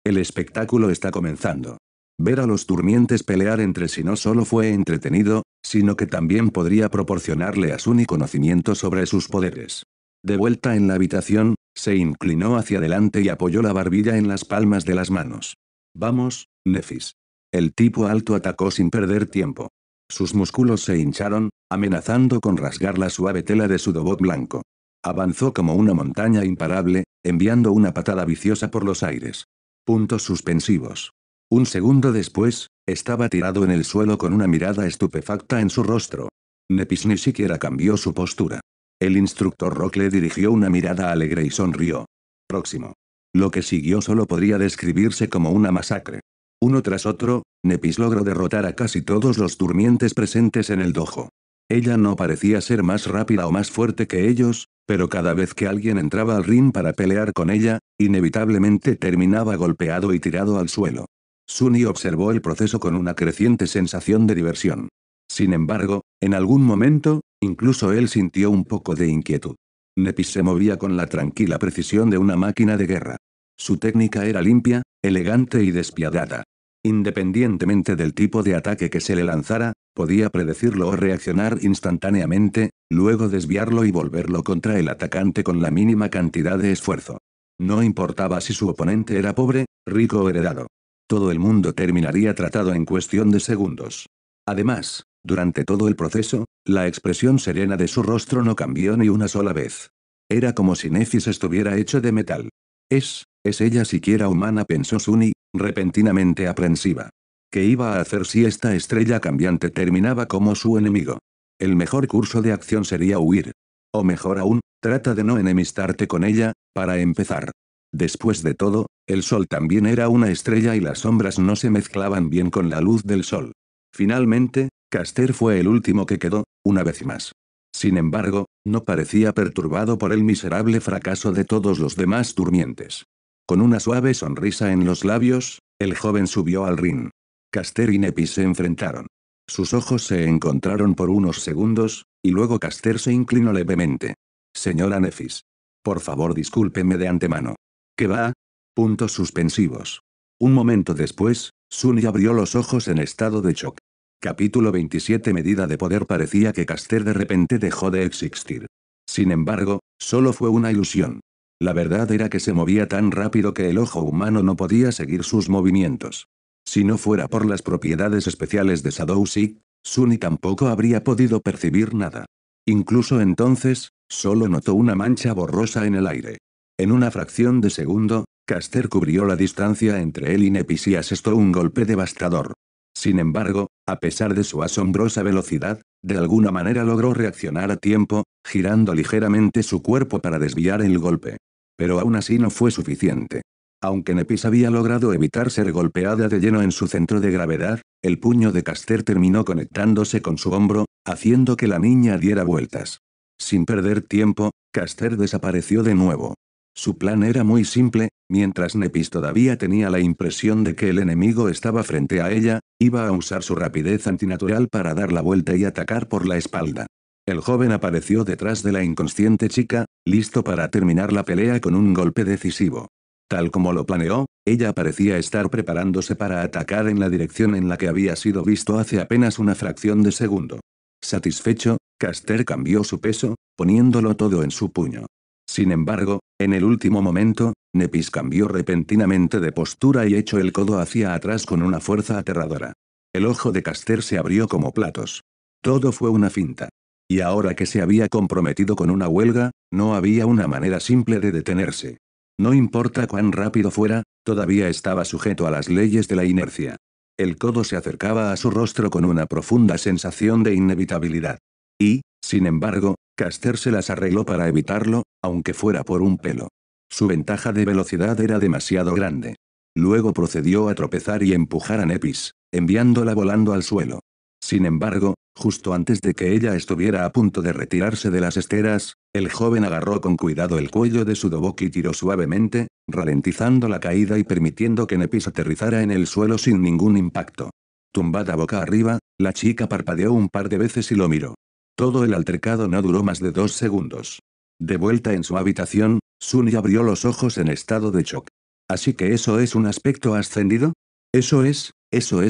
Speaker 1: El espectáculo está comenzando. Ver a los durmientes pelear entre sí no solo fue entretenido, sino que también podría proporcionarle a Suni conocimiento sobre sus poderes. De vuelta en la habitación, se inclinó hacia adelante y apoyó la barbilla en las palmas de las manos. Vamos, Nephis. El tipo alto atacó sin perder tiempo. Sus músculos se hincharon, amenazando con rasgar la suave tela de su dobot blanco. Avanzó como una montaña imparable, enviando una patada viciosa por los aires. Puntos suspensivos. Un segundo después, estaba tirado en el suelo con una mirada estupefacta en su rostro. Nepis ni siquiera cambió su postura. El instructor Rock le dirigió una mirada alegre y sonrió. Próximo. Lo que siguió solo podría describirse como una masacre. Uno tras otro, Nepis logró derrotar a casi todos los durmientes presentes en el dojo. Ella no parecía ser más rápida o más fuerte que ellos, pero cada vez que alguien entraba al ring para pelear con ella, inevitablemente terminaba golpeado y tirado al suelo. Suni observó el proceso con una creciente sensación de diversión. Sin embargo, en algún momento, incluso él sintió un poco de inquietud. Nepis se movía con la tranquila precisión de una máquina de guerra. Su técnica era limpia, elegante y despiadada. Independientemente del tipo de ataque que se le lanzara, podía predecirlo o reaccionar instantáneamente, luego desviarlo y volverlo contra el atacante con la mínima cantidad de esfuerzo. No importaba si su oponente era pobre, rico o heredado. Todo el mundo terminaría tratado en cuestión de segundos. Además, durante todo el proceso, la expresión serena de su rostro no cambió ni una sola vez. Era como si Nephis estuviera hecho de metal. ¿Es ella siquiera humana?, pensó Suni, repentinamente aprensiva. ¿Qué iba a hacer si esta estrella cambiante terminaba como su enemigo? El mejor curso de acción sería huir. O mejor aún, trata de no enemistarte con ella, para empezar. Después de todo, el sol también era una estrella y las sombras no se mezclaban bien con la luz del sol. Finalmente, Caster fue el último que quedó, una vez más. Sin embargo, no parecía perturbado por el miserable fracaso de todos los demás durmientes. Con una suave sonrisa en los labios, el joven subió al ring. Caster y Nepis se enfrentaron. Sus ojos se encontraron por unos segundos, y luego Caster se inclinó levemente. Señora Nepis. Por favor, discúlpeme de antemano. ¿Qué va? Puntos suspensivos. Un momento después, Sunny abrió los ojos en estado de shock. Capítulo 27. Medida de poder. Parecía que Caster de repente dejó de existir. Sin embargo, solo fue una ilusión. La verdad era que se movía tan rápido que el ojo humano no podía seguir sus movimientos. Si no fuera por las propiedades especiales de Shadowseek, Sunny tampoco habría podido percibir nada. Incluso entonces, solo notó una mancha borrosa en el aire. En una fracción de segundo, Caster cubrió la distancia entre él y Nepis y asestó un golpe devastador. Sin embargo, a pesar de su asombrosa velocidad, de alguna manera logró reaccionar a tiempo, girando ligeramente su cuerpo para desviar el golpe. Pero aún así no fue suficiente. Aunque Nepis había logrado evitar ser golpeada de lleno en su centro de gravedad, el puño de Caster terminó conectándose con su hombro, haciendo que la niña diera vueltas. Sin perder tiempo, Caster desapareció de nuevo. Su plan era muy simple, mientras Nepis todavía tenía la impresión de que el enemigo estaba frente a ella, iba a usar su rapidez antinatural para dar la vuelta y atacar por la espalda. El joven apareció detrás de la inconsciente chica, listo para terminar la pelea con un golpe decisivo. Tal como lo planeó, ella parecía estar preparándose para atacar en la dirección en la que había sido visto hace apenas una fracción de segundo. Satisfecho, Caster cambió su peso, poniéndolo todo en su puño. Sin embargo, en el último momento, Nepis cambió repentinamente de postura y echó el codo hacia atrás con una fuerza aterradora. El ojo de Caster se abrió como platos. Todo fue una finta. Y ahora que se había comprometido con una huelga, no había una manera simple de detenerse. No importa cuán rápido fuera, todavía estaba sujeto a las leyes de la inercia. El codo se acercaba a su rostro con una profunda sensación de inevitabilidad. Y, sin embargo, Caster se las arregló para evitarlo, aunque fuera por un pelo. Su ventaja de velocidad era demasiado grande. Luego procedió a tropezar y empujar a Nepis, enviándola volando al suelo. Sin embargo, justo antes de que ella estuviera a punto de retirarse de las esteras, el joven agarró con cuidado el cuello de su dobok y tiró suavemente, ralentizando la caída y permitiendo que Nepis aterrizara en el suelo sin ningún impacto. Tumbada boca arriba, la chica parpadeó un par de veces y lo miró. Todo el altercado no duró más de 2 segundos. De vuelta en su habitación, Sunny abrió los ojos en estado de shock. ¿Así que eso es un aspecto ascendido? Eso es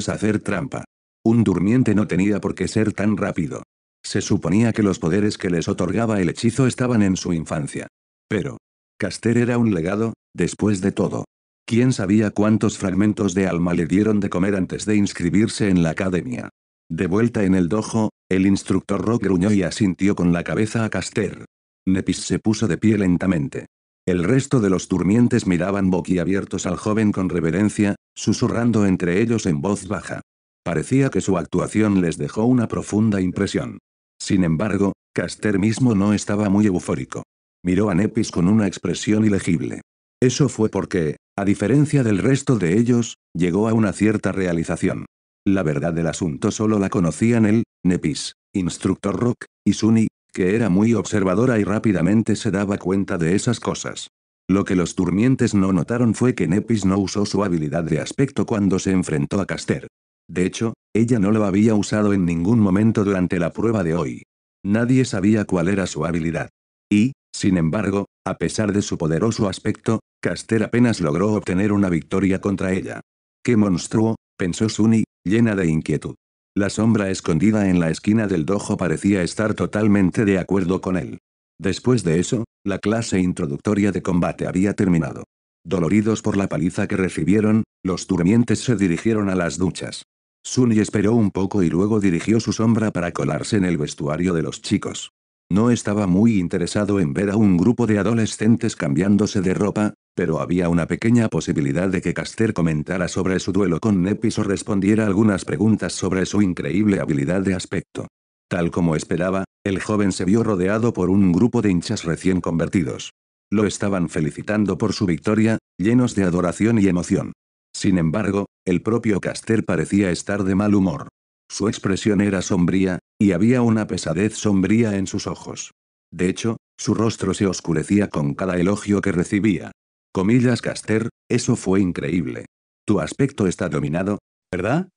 Speaker 1: hacer trampa. Un durmiente no tenía por qué ser tan rápido. Se suponía que los poderes que les otorgaba el hechizo estaban en su infancia. Pero Caster era un legado, después de todo. ¿Quién sabía cuántos fragmentos de alma le dieron de comer antes de inscribirse en la academia? De vuelta en el dojo, el instructor Rock gruñó y asintió con la cabeza a Caster. Nepis se puso de pie lentamente. El resto de los durmientes miraban boquiabiertos al joven con reverencia, susurrando entre ellos en voz baja. Parecía que su actuación les dejó una profunda impresión. Sin embargo, Caster mismo no estaba muy eufórico. Miró a Nepis con una expresión ilegible. Eso fue porque, a diferencia del resto de ellos, llegó a una cierta realización. La verdad del asunto solo la conocían él, Nepis, Instructor Rock, y Sunny, que era muy observadora y rápidamente se daba cuenta de esas cosas. Lo que los durmientes no notaron fue que Nepis no usó su habilidad de aspecto cuando se enfrentó a Caster. De hecho, ella no lo había usado en ningún momento durante la prueba de hoy. Nadie sabía cuál era su habilidad. Y, sin embargo, a pesar de su poderoso aspecto, Caster apenas logró obtener una victoria contra ella. ¡Qué monstruo!, pensó Sunny, llena de inquietud. La sombra escondida en la esquina del dojo parecía estar totalmente de acuerdo con él. Después de eso, la clase introductoria de combate había terminado. Doloridos por la paliza que recibieron, los durmientes se dirigieron a las duchas. Sunny esperó un poco y luego dirigió su sombra para colarse en el vestuario de los chicos. No estaba muy interesado en ver a un grupo de adolescentes cambiándose de ropa, pero había una pequeña posibilidad de que Caster comentara sobre su duelo con Nepis o respondiera algunas preguntas sobre su increíble habilidad de aspecto. Tal como esperaba, el joven se vio rodeado por un grupo de hinchas recién convertidos. Lo estaban felicitando por su victoria, llenos de adoración y emoción. Sin embargo, el propio Caster parecía estar de mal humor. Su expresión era sombría, y había una pesadez sombría en sus ojos. De hecho, su rostro se oscurecía con cada elogio que recibía. Comillas Caster, eso fue increíble. Tu aspecto está dominado, ¿verdad?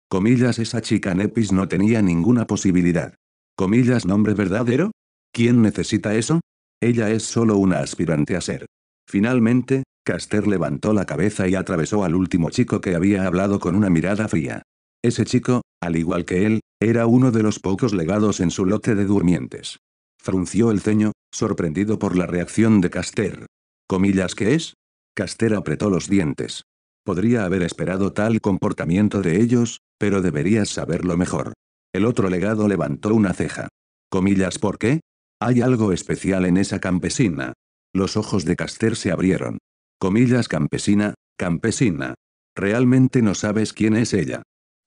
Speaker 1: Comillas esa chica Nepis no tenía ninguna posibilidad. Comillas nombre verdadero. ¿Quién necesita eso? Ella es solo una aspirante a ser. Finalmente, Caster levantó la cabeza y atravesó al último chico que había hablado con una mirada fría. Ese chico, al igual que él, era uno de los pocos legados en su lote de durmientes. Frunció el ceño, sorprendido por la reacción de Caster. ¿Comillas qué es? Caster apretó los dientes. Podría haber esperado tal comportamiento de ellos, pero deberías saberlo mejor. El otro legado levantó una ceja. ¿Comillas por qué? Hay algo especial en esa campesina. Los ojos de Caster se abrieron. Comillas campesina, campesina. ¿Realmente no sabes quién es ella?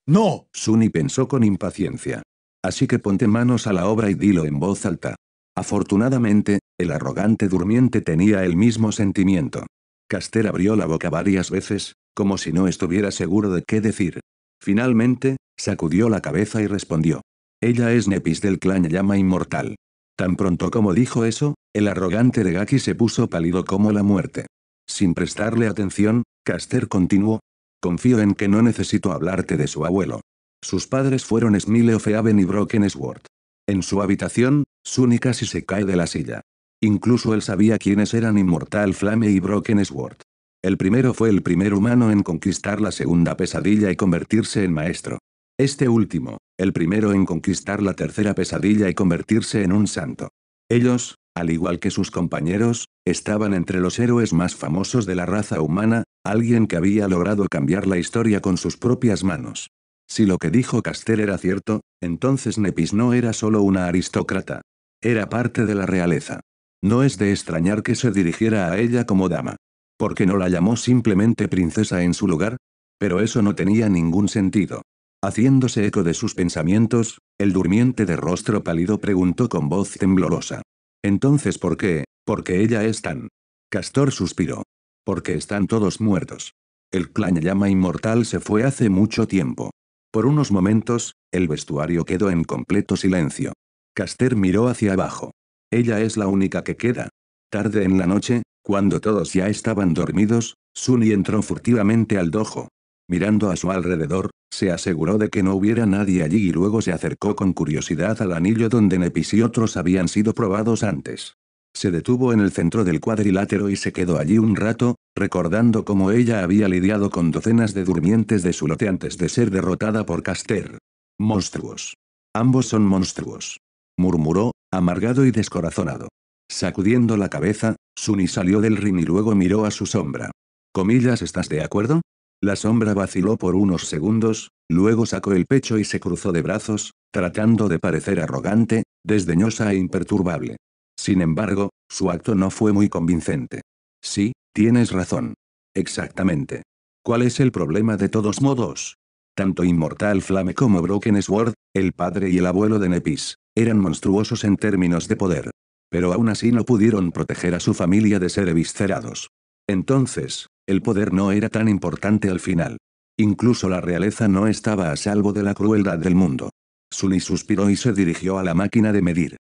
Speaker 2: ¡No!
Speaker 1: Sunny pensó con impaciencia. Así que ponte manos a la obra y dilo en voz alta. Afortunadamente, el arrogante durmiente tenía el mismo sentimiento. Caster abrió la boca varias veces, como si no estuviera seguro de qué decir. Finalmente, sacudió la cabeza y respondió. Ella es Nepis del clan Llama Inmortal. Tan pronto como dijo eso, el arrogante Degaki se puso pálido como la muerte. Sin prestarle atención, Caster continuó. Confío en que no necesito hablarte de su abuelo. Sus padres fueron Smileofeaven y Broken Sword. En su habitación, Sunny casi se cae de la silla. Incluso él sabía quiénes eran Inmortal Flame y Broken Sword. El primero fue el primer humano en conquistar la segunda pesadilla y convertirse en maestro. Este último, el primero en conquistar la tercera pesadilla y convertirse en un santo. Ellos, al igual que sus compañeros, estaban entre los héroes más famosos de la raza humana, alguien que había logrado cambiar la historia con sus propias manos. Si lo que dijo Caster era cierto, entonces Nepis no era solo una aristócrata. Era parte de la realeza. No es de extrañar que se dirigiera a ella como dama. ¿Por qué no la llamó simplemente princesa en su lugar? Pero eso no tenía ningún sentido. Haciéndose eco de sus pensamientos, el durmiente de rostro pálido preguntó con voz temblorosa. Entonces ¿por qué? Porque ella es tan... Castor suspiró. Porque están todos muertos. El clan Llama Inmortal se fue hace mucho tiempo. Por unos momentos, el vestuario quedó en completo silencio. Caster miró hacia abajo. Ella es la única que queda. Tarde en la noche, cuando todos ya estaban dormidos, Sunny entró furtivamente al dojo. Mirando a su alrededor, se aseguró de que no hubiera nadie allí y luego se acercó con curiosidad al anillo donde Nepis y otros habían sido probados antes. Se detuvo en el centro del cuadrilátero y se quedó allí un rato, recordando cómo ella había lidiado con docenas de durmientes de su lote antes de ser derrotada por Caster. Monstruos. Ambos son monstruos. Murmuró, amargado y descorazonado. Sacudiendo la cabeza, Sunny salió del ring y luego miró a su sombra. Comillas, ¿estás de acuerdo? La sombra vaciló por unos segundos, luego sacó el pecho y se cruzó de brazos, tratando de parecer arrogante, desdeñosa e imperturbable. Sin embargo, su acto no fue muy convincente. Sí, tienes razón. Exactamente. ¿Cuál es el problema de todos modos? Tanto Inmortal Flame como Broken Sword, el padre y el abuelo de Nepis, eran monstruosos en términos de poder. Pero aún así no pudieron proteger a su familia de ser eviscerados. Entonces, el poder no era tan importante al final. Incluso la realeza no estaba a salvo de la crueldad del mundo. Sunny suspiró y se dirigió a la máquina de medir.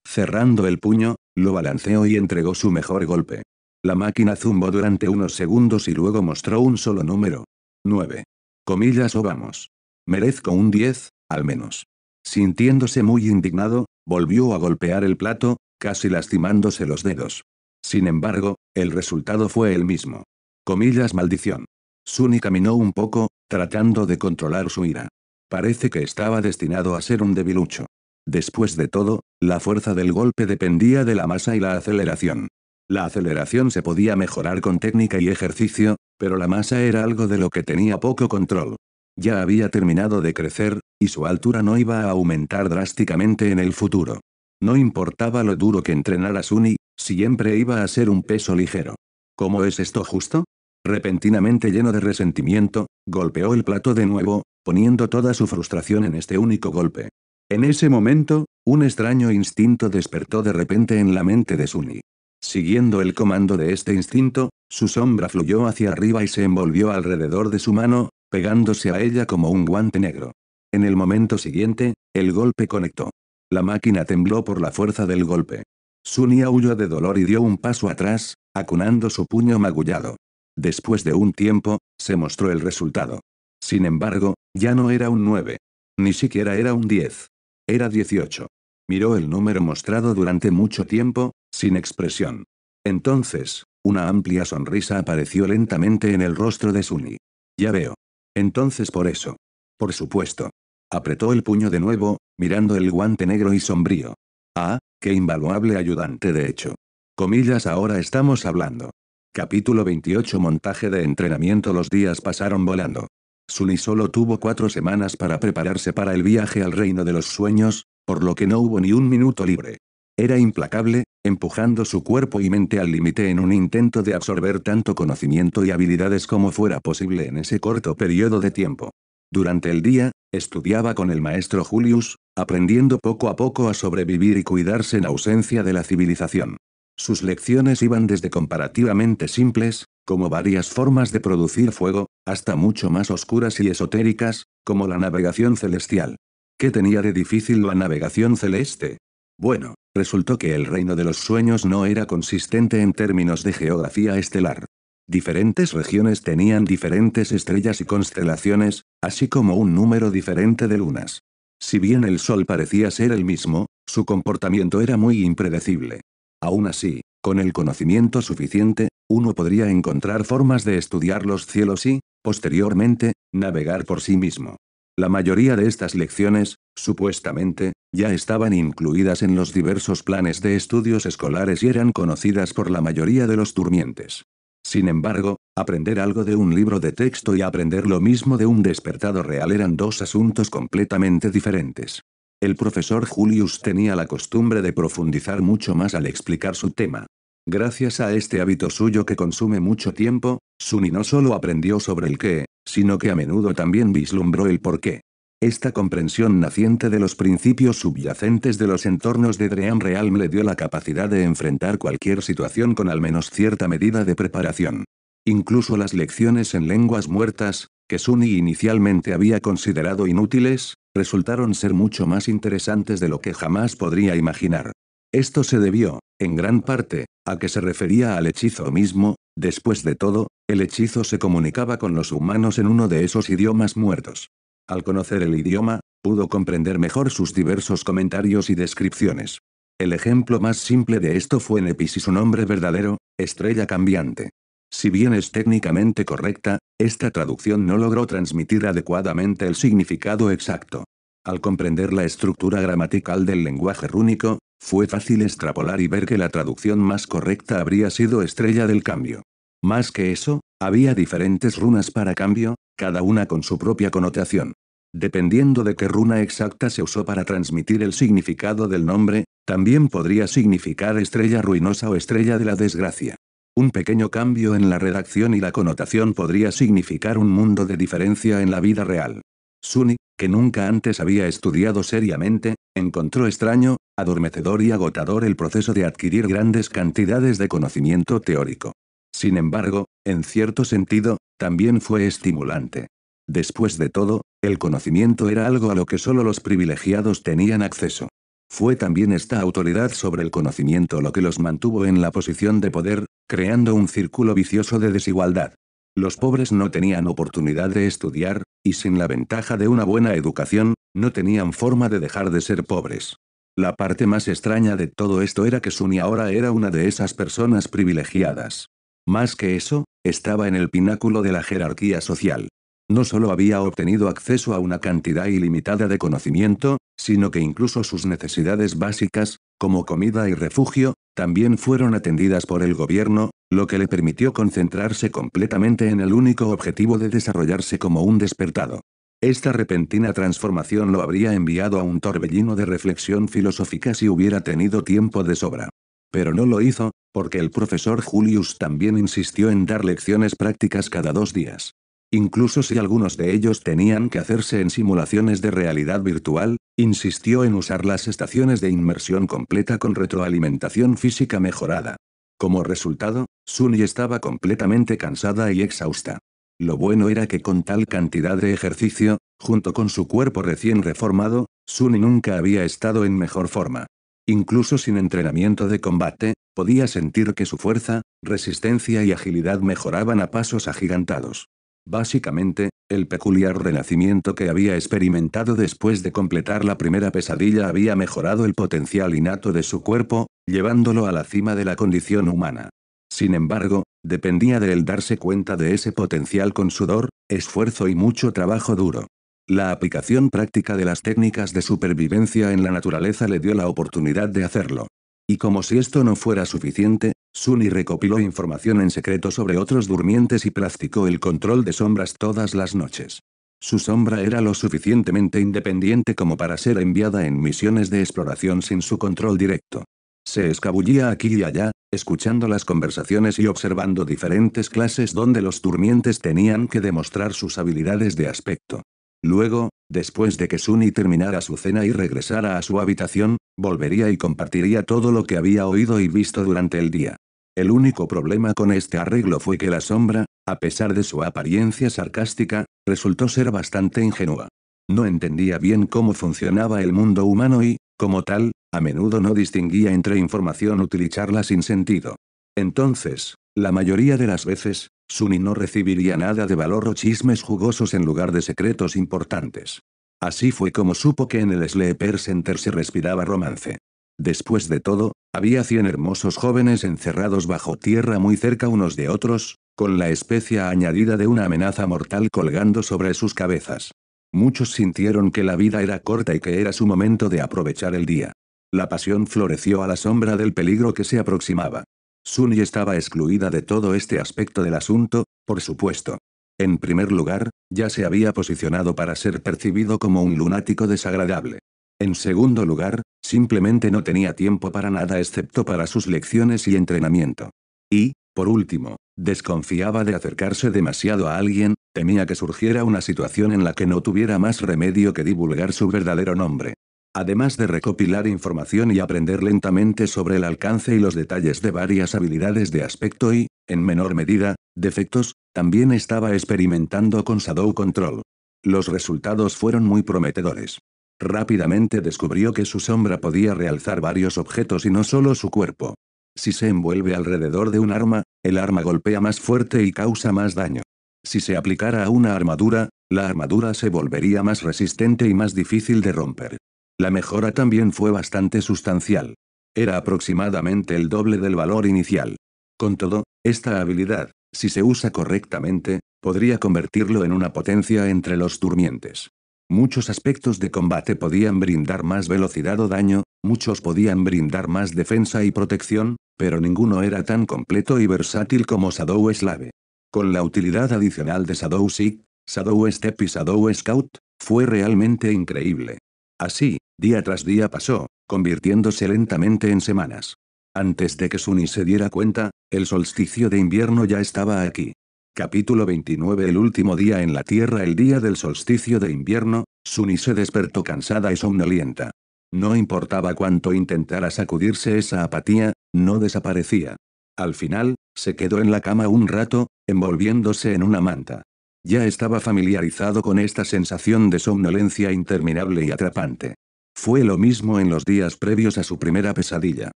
Speaker 1: Cerrando el puño, lo balanceó y entregó su mejor golpe. La máquina zumbó durante unos segundos y luego mostró un solo número. 9. Comillas o vamos. Merezco un 10, al menos. Sintiéndose muy indignado, volvió a golpear el plato, casi lastimándose los dedos. Sin embargo, el resultado fue el mismo. Comillas maldición. Sunny caminó un poco, tratando de controlar su ira. Parece que estaba destinado a ser un debilucho. Después de todo, la fuerza del golpe dependía de la masa y la aceleración. La aceleración se podía mejorar con técnica y ejercicio, pero la masa era algo de lo que tenía poco control. Ya había terminado de crecer, y su altura no iba a aumentar drásticamente en el futuro. No importaba lo duro que entrenara Sunny, siempre iba a ser un peso ligero. ¿Cómo es esto justo? Repentinamente lleno de resentimiento, golpeó el plato de nuevo, poniendo toda su frustración en este único golpe. En ese momento, un extraño instinto despertó de repente en la mente de Sunny. Siguiendo el comando de este instinto, su sombra fluyó hacia arriba y se envolvió alrededor de su mano, pegándose a ella como un guante negro. En el momento siguiente, el golpe conectó. La máquina tembló por la fuerza del golpe. Sunny aulló de dolor y dio un paso atrás, acunando su puño magullado. Después de un tiempo, se mostró el resultado. Sin embargo, ya no era un 9. Ni siquiera era un 10. Era 18. Miró el número mostrado durante mucho tiempo, sin expresión. Entonces, una amplia sonrisa apareció lentamente en el rostro de Sunny. Ya veo. Entonces por eso. Por supuesto. Apretó el puño de nuevo, mirando el guante negro y sombrío. Ah, qué invaluable ayudante de hecho. Comillas, ahora estamos hablando. Capítulo 28. Montaje de entrenamiento. Los días pasaron volando. Sunny solo tuvo 4 semanas para prepararse para el viaje al reino de los sueños, por lo que no hubo ni un minuto libre. Era implacable, empujando su cuerpo y mente al límite en un intento de absorber tanto conocimiento y habilidades como fuera posible en ese corto periodo de tiempo. Durante el día, estudiaba con el maestro Julius, aprendiendo poco a poco a sobrevivir y cuidarse en ausencia de la civilización. Sus lecciones iban desde comparativamente simples, como varias formas de producir fuego, hasta mucho más oscuras y esotéricas, como la navegación celestial. ¿Qué tenía de difícil la navegación celeste? Bueno, resultó que el reino de los sueños no era consistente en términos de geografía estelar. Diferentes regiones tenían diferentes estrellas y constelaciones, así como un número diferente de lunas. Si bien el sol parecía ser el mismo, su comportamiento era muy impredecible. Aún así, con el conocimiento suficiente, uno podría encontrar formas de estudiar los cielos y, posteriormente, navegar por sí mismo. La mayoría de estas lecciones, supuestamente, ya estaban incluidas en los diversos planes de estudios escolares y eran conocidas por la mayoría de los durmientes. Sin embargo, aprender algo de un libro de texto y aprender lo mismo de un despertado real eran dos asuntos completamente diferentes. El profesor Julius tenía la costumbre de profundizar mucho más al explicar su tema. Gracias a este hábito suyo que consume mucho tiempo, Sunny no solo aprendió sobre el qué, sino que a menudo también vislumbró el por qué. Esta comprensión naciente de los principios subyacentes de los entornos de Dream Realm le dio la capacidad de enfrentar cualquier situación con al menos cierta medida de preparación. Incluso las lecciones en lenguas muertas, que Sunny inicialmente había considerado inútiles, resultaron ser mucho más interesantes de lo que jamás podría imaginar. Esto se debió, en gran parte, a que se refería al hechizo mismo. Después de todo, el hechizo se comunicaba con los humanos en uno de esos idiomas muertos. Al conocer el idioma, pudo comprender mejor sus diversos comentarios y descripciones. El ejemplo más simple de esto fue Nepis y su nombre verdadero, Estrella Cambiante. Si bien es técnicamente correcta, esta traducción no logró transmitir adecuadamente el significado exacto. Al comprender la estructura gramatical del lenguaje rúnico, fue fácil extrapolar y ver que la traducción más correcta habría sido Estrella del Cambio. Más que eso, había diferentes runas para cambio, cada una con su propia connotación. Dependiendo de qué runa exacta se usó para transmitir el significado del nombre, también podría significar estrella ruinosa o estrella de la desgracia. Un pequeño cambio en la redacción y la connotación podría significar un mundo de diferencia en la vida real. Sunny, que nunca antes había estudiado seriamente, encontró extraño, adormecedor y agotador el proceso de adquirir grandes cantidades de conocimiento teórico. Sin embargo, en cierto sentido, también fue estimulante. Después de todo, el conocimiento era algo a lo que solo los privilegiados tenían acceso. Fue también esta autoridad sobre el conocimiento lo que los mantuvo en la posición de poder, creando un círculo vicioso de desigualdad. Los pobres no tenían oportunidad de estudiar, y sin la ventaja de una buena educación, no tenían forma de dejar de ser pobres. La parte más extraña de todo esto era que Sunny ahora era una de esas personas privilegiadas. Más que eso, estaba en el pináculo de la jerarquía social. No solo había obtenido acceso a una cantidad ilimitada de conocimiento, sino que incluso sus necesidades básicas, como comida y refugio, también fueron atendidas por el gobierno, lo que le permitió concentrarse completamente en el único objetivo de desarrollarse como un despertado. Esta repentina transformación lo habría enviado a un torbellino de reflexión filosófica si hubiera tenido tiempo de sobra. Pero no lo hizo, porque el profesor Julius también insistió en dar lecciones prácticas cada 2 días. Incluso si algunos de ellos tenían que hacerse en simulaciones de realidad virtual, insistió en usar las estaciones de inmersión completa con retroalimentación física mejorada. Como resultado, Sunny estaba completamente cansada y exhausta. Lo bueno era que con tal cantidad de ejercicio, junto con su cuerpo recién reformado, Sunny nunca había estado en mejor forma. Incluso sin entrenamiento de combate, podía sentir que su fuerza, resistencia y agilidad mejoraban a pasos agigantados. Básicamente, el peculiar renacimiento que había experimentado después de completar la primera pesadilla había mejorado el potencial innato de su cuerpo, llevándolo a la cima de la condición humana. Sin embargo, dependía de él darse cuenta de ese potencial con sudor, esfuerzo y mucho trabajo duro. La aplicación práctica de las técnicas de supervivencia en la naturaleza le dio la oportunidad de hacerlo. Y como si esto no fuera suficiente, Sunny recopiló información en secreto sobre otros durmientes y practicó el control de sombras todas las noches. Su sombra era lo suficientemente independiente como para ser enviada en misiones de exploración sin su control directo. Se escabullía aquí y allá, escuchando las conversaciones y observando diferentes clases donde los durmientes tenían que demostrar sus habilidades de aspecto. Luego, después de que Sunny terminara su cena y regresara a su habitación, volvería y compartiría todo lo que había oído y visto durante el día. El único problema con este arreglo fue que la sombra, a pesar de su apariencia sarcástica, resultó ser bastante ingenua. No entendía bien cómo funcionaba el mundo humano y, como tal, a menudo no distinguía entre información utilizarla sin sentido. Entonces, la mayoría de las veces, Sunny no recibiría nada de valor o chismes jugosos en lugar de secretos importantes. Así fue como supo que en el Sleeper Center se respiraba romance. Después de todo, había 100 hermosos jóvenes encerrados bajo tierra muy cerca unos de otros, con la especia añadida de una amenaza mortal colgando sobre sus cabezas. Muchos sintieron que la vida era corta y que era su momento de aprovechar el día. La pasión floreció a la sombra del peligro que se aproximaba. Sunny estaba excluida de todo este aspecto del asunto, por supuesto. En primer lugar, ya se había posicionado para ser percibido como un lunático desagradable. En segundo lugar, simplemente no tenía tiempo para nada excepto para sus lecciones y entrenamiento. Y, por último, desconfiaba de acercarse demasiado a alguien, temía que surgiera una situación en la que no tuviera más remedio que divulgar su verdadero nombre. Además de recopilar información y aprender lentamente sobre el alcance y los detalles de varias habilidades de aspecto y, en menor medida, defectos, también estaba experimentando con Shadow Control. Los resultados fueron muy prometedores. Rápidamente descubrió que su sombra podía realzar varios objetos y no solo su cuerpo. Si se envuelve alrededor de un arma, el arma golpea más fuerte y causa más daño. Si se aplicara a una armadura, la armadura se volvería más resistente y más difícil de romper. La mejora también fue bastante sustancial. Era aproximadamente el doble del valor inicial. Con todo, esta habilidad, si se usa correctamente, podría convertirlo en una potencia entre los durmientes. Muchos aspectos de combate podían brindar más velocidad o daño, muchos podían brindar más defensa y protección, pero ninguno era tan completo y versátil como Shadow Slave. Con la utilidad adicional de Shadow Seek, Shadow Step y Shadow Scout, fue realmente increíble. Así, día tras día pasó, convirtiéndose lentamente en semanas. Antes de que Sunny se diera cuenta, el solsticio de invierno ya estaba aquí. Capítulo 29. El último día en la Tierra. El día del solsticio de invierno, Sunny se despertó cansada y somnolienta. No importaba cuánto intentara sacudirse esa apatía, no desaparecía. Al final, se quedó en la cama un rato, envolviéndose en una manta. Ya estaba familiarizado con esta sensación de somnolencia interminable y atrapante. Fue lo mismo en los días previos a su primera pesadilla.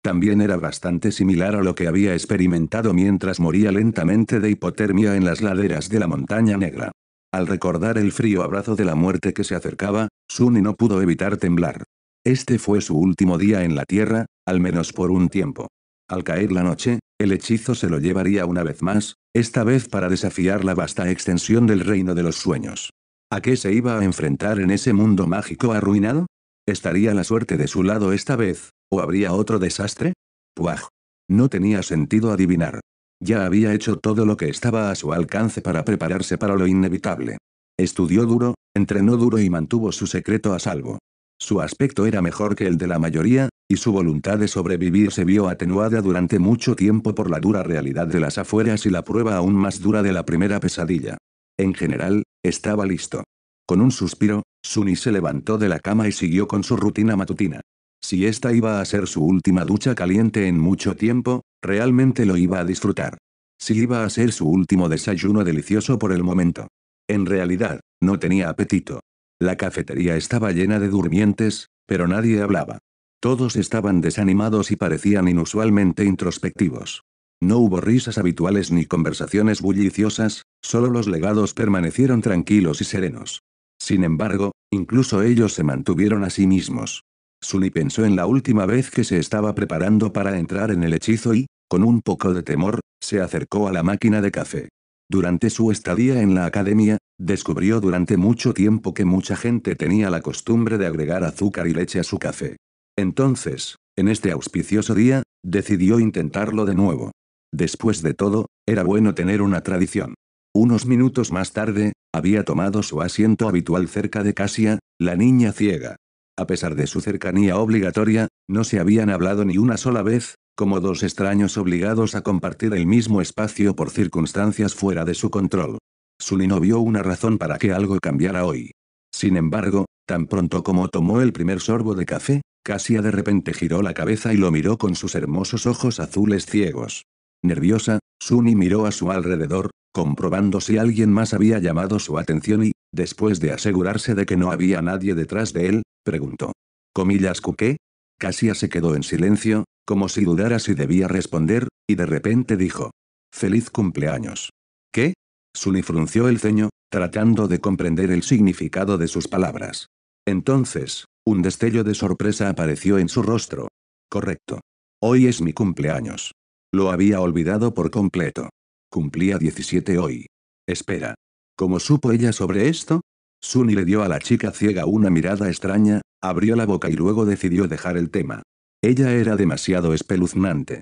Speaker 1: También era bastante similar a lo que había experimentado mientras moría lentamente de hipotermia en las laderas de la Montaña Negra. Al recordar el frío abrazo de la muerte que se acercaba, Sunny no pudo evitar temblar. Este fue su último día en la Tierra, al menos por un tiempo. Al caer la noche, el hechizo se lo llevaría una vez más, esta vez para desafiar la vasta extensión del reino de los sueños. ¿A qué se iba a enfrentar en ese mundo mágico arruinado? ¿Estaría la suerte de su lado esta vez, o habría otro desastre? ¡Puaj! No tenía sentido adivinar. Ya había hecho todo lo que estaba a su alcance para prepararse para lo inevitable. Estudió duro, entrenó duro y mantuvo su secreto a salvo. Su aspecto era mejor que el de la mayoría, y su voluntad de sobrevivir se vio atenuada durante mucho tiempo por la dura realidad de las afueras y la prueba aún más dura de la primera pesadilla. En general, estaba listo. Con un suspiro, Sunny se levantó de la cama y siguió con su rutina matutina. Si esta iba a ser su última ducha caliente en mucho tiempo, realmente lo iba a disfrutar. Si iba a ser su último desayuno delicioso por el momento. En realidad, no tenía apetito. La cafetería estaba llena de durmientes, pero nadie hablaba. Todos estaban desanimados y parecían inusualmente introspectivos. No hubo risas habituales ni conversaciones bulliciosas, solo los legados permanecieron tranquilos y serenos. Sin embargo, incluso ellos se mantuvieron a sí mismos. Sunny pensó en la última vez que se estaba preparando para entrar en el hechizo y, con un poco de temor, se acercó a la máquina de café. Durante su estadía en la academia, descubrió durante mucho tiempo que mucha gente tenía la costumbre de agregar azúcar y leche a su café. Entonces, en este auspicioso día, decidió intentarlo de nuevo. Después de todo, era bueno tener una tradición. Unos minutos más tarde, había tomado su asiento habitual cerca de Cassia, la niña ciega. A pesar de su cercanía obligatoria, no se habían hablado ni una sola vez, como dos extraños obligados a compartir el mismo espacio por circunstancias fuera de su control. Sunny no vio una razón para que algo cambiara hoy. Sin embargo, tan pronto como tomó el primer sorbo de café, Cassia de repente giró la cabeza y lo miró con sus hermosos ojos azules ciegos. Nerviosa, Sunny miró a su alrededor, comprobando si alguien más había llamado su atención y, después de asegurarse de que no había nadie detrás de él, preguntó. ¿Comillas qué? Cassia se quedó en silencio, como si dudara si debía responder, y de repente dijo. «Feliz cumpleaños». ¿Qué? Sunny frunció el ceño, tratando de comprender el significado de sus palabras. Entonces, un destello de sorpresa apareció en su rostro. Correcto. Hoy es mi cumpleaños. Lo había olvidado por completo. Cumplía 17 hoy. Espera. ¿Cómo supo ella sobre esto? Sunny le dio a la chica ciega una mirada extraña, abrió la boca y luego decidió dejar el tema. Ella era demasiado espeluznante.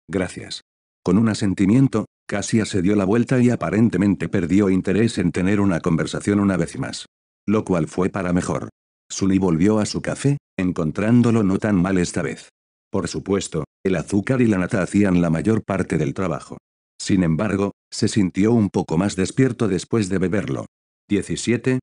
Speaker 1: Gracias. Con un asentimiento, Cassia se dio la vuelta y aparentemente perdió interés en tener una conversación una vez más. Lo cual fue para mejor. Sunny volvió a su café, encontrándolo no tan mal esta vez. Por supuesto, el azúcar y la nata hacían la mayor parte del trabajo. Sin embargo, se sintió un poco más despierto después de beberlo. ¿17?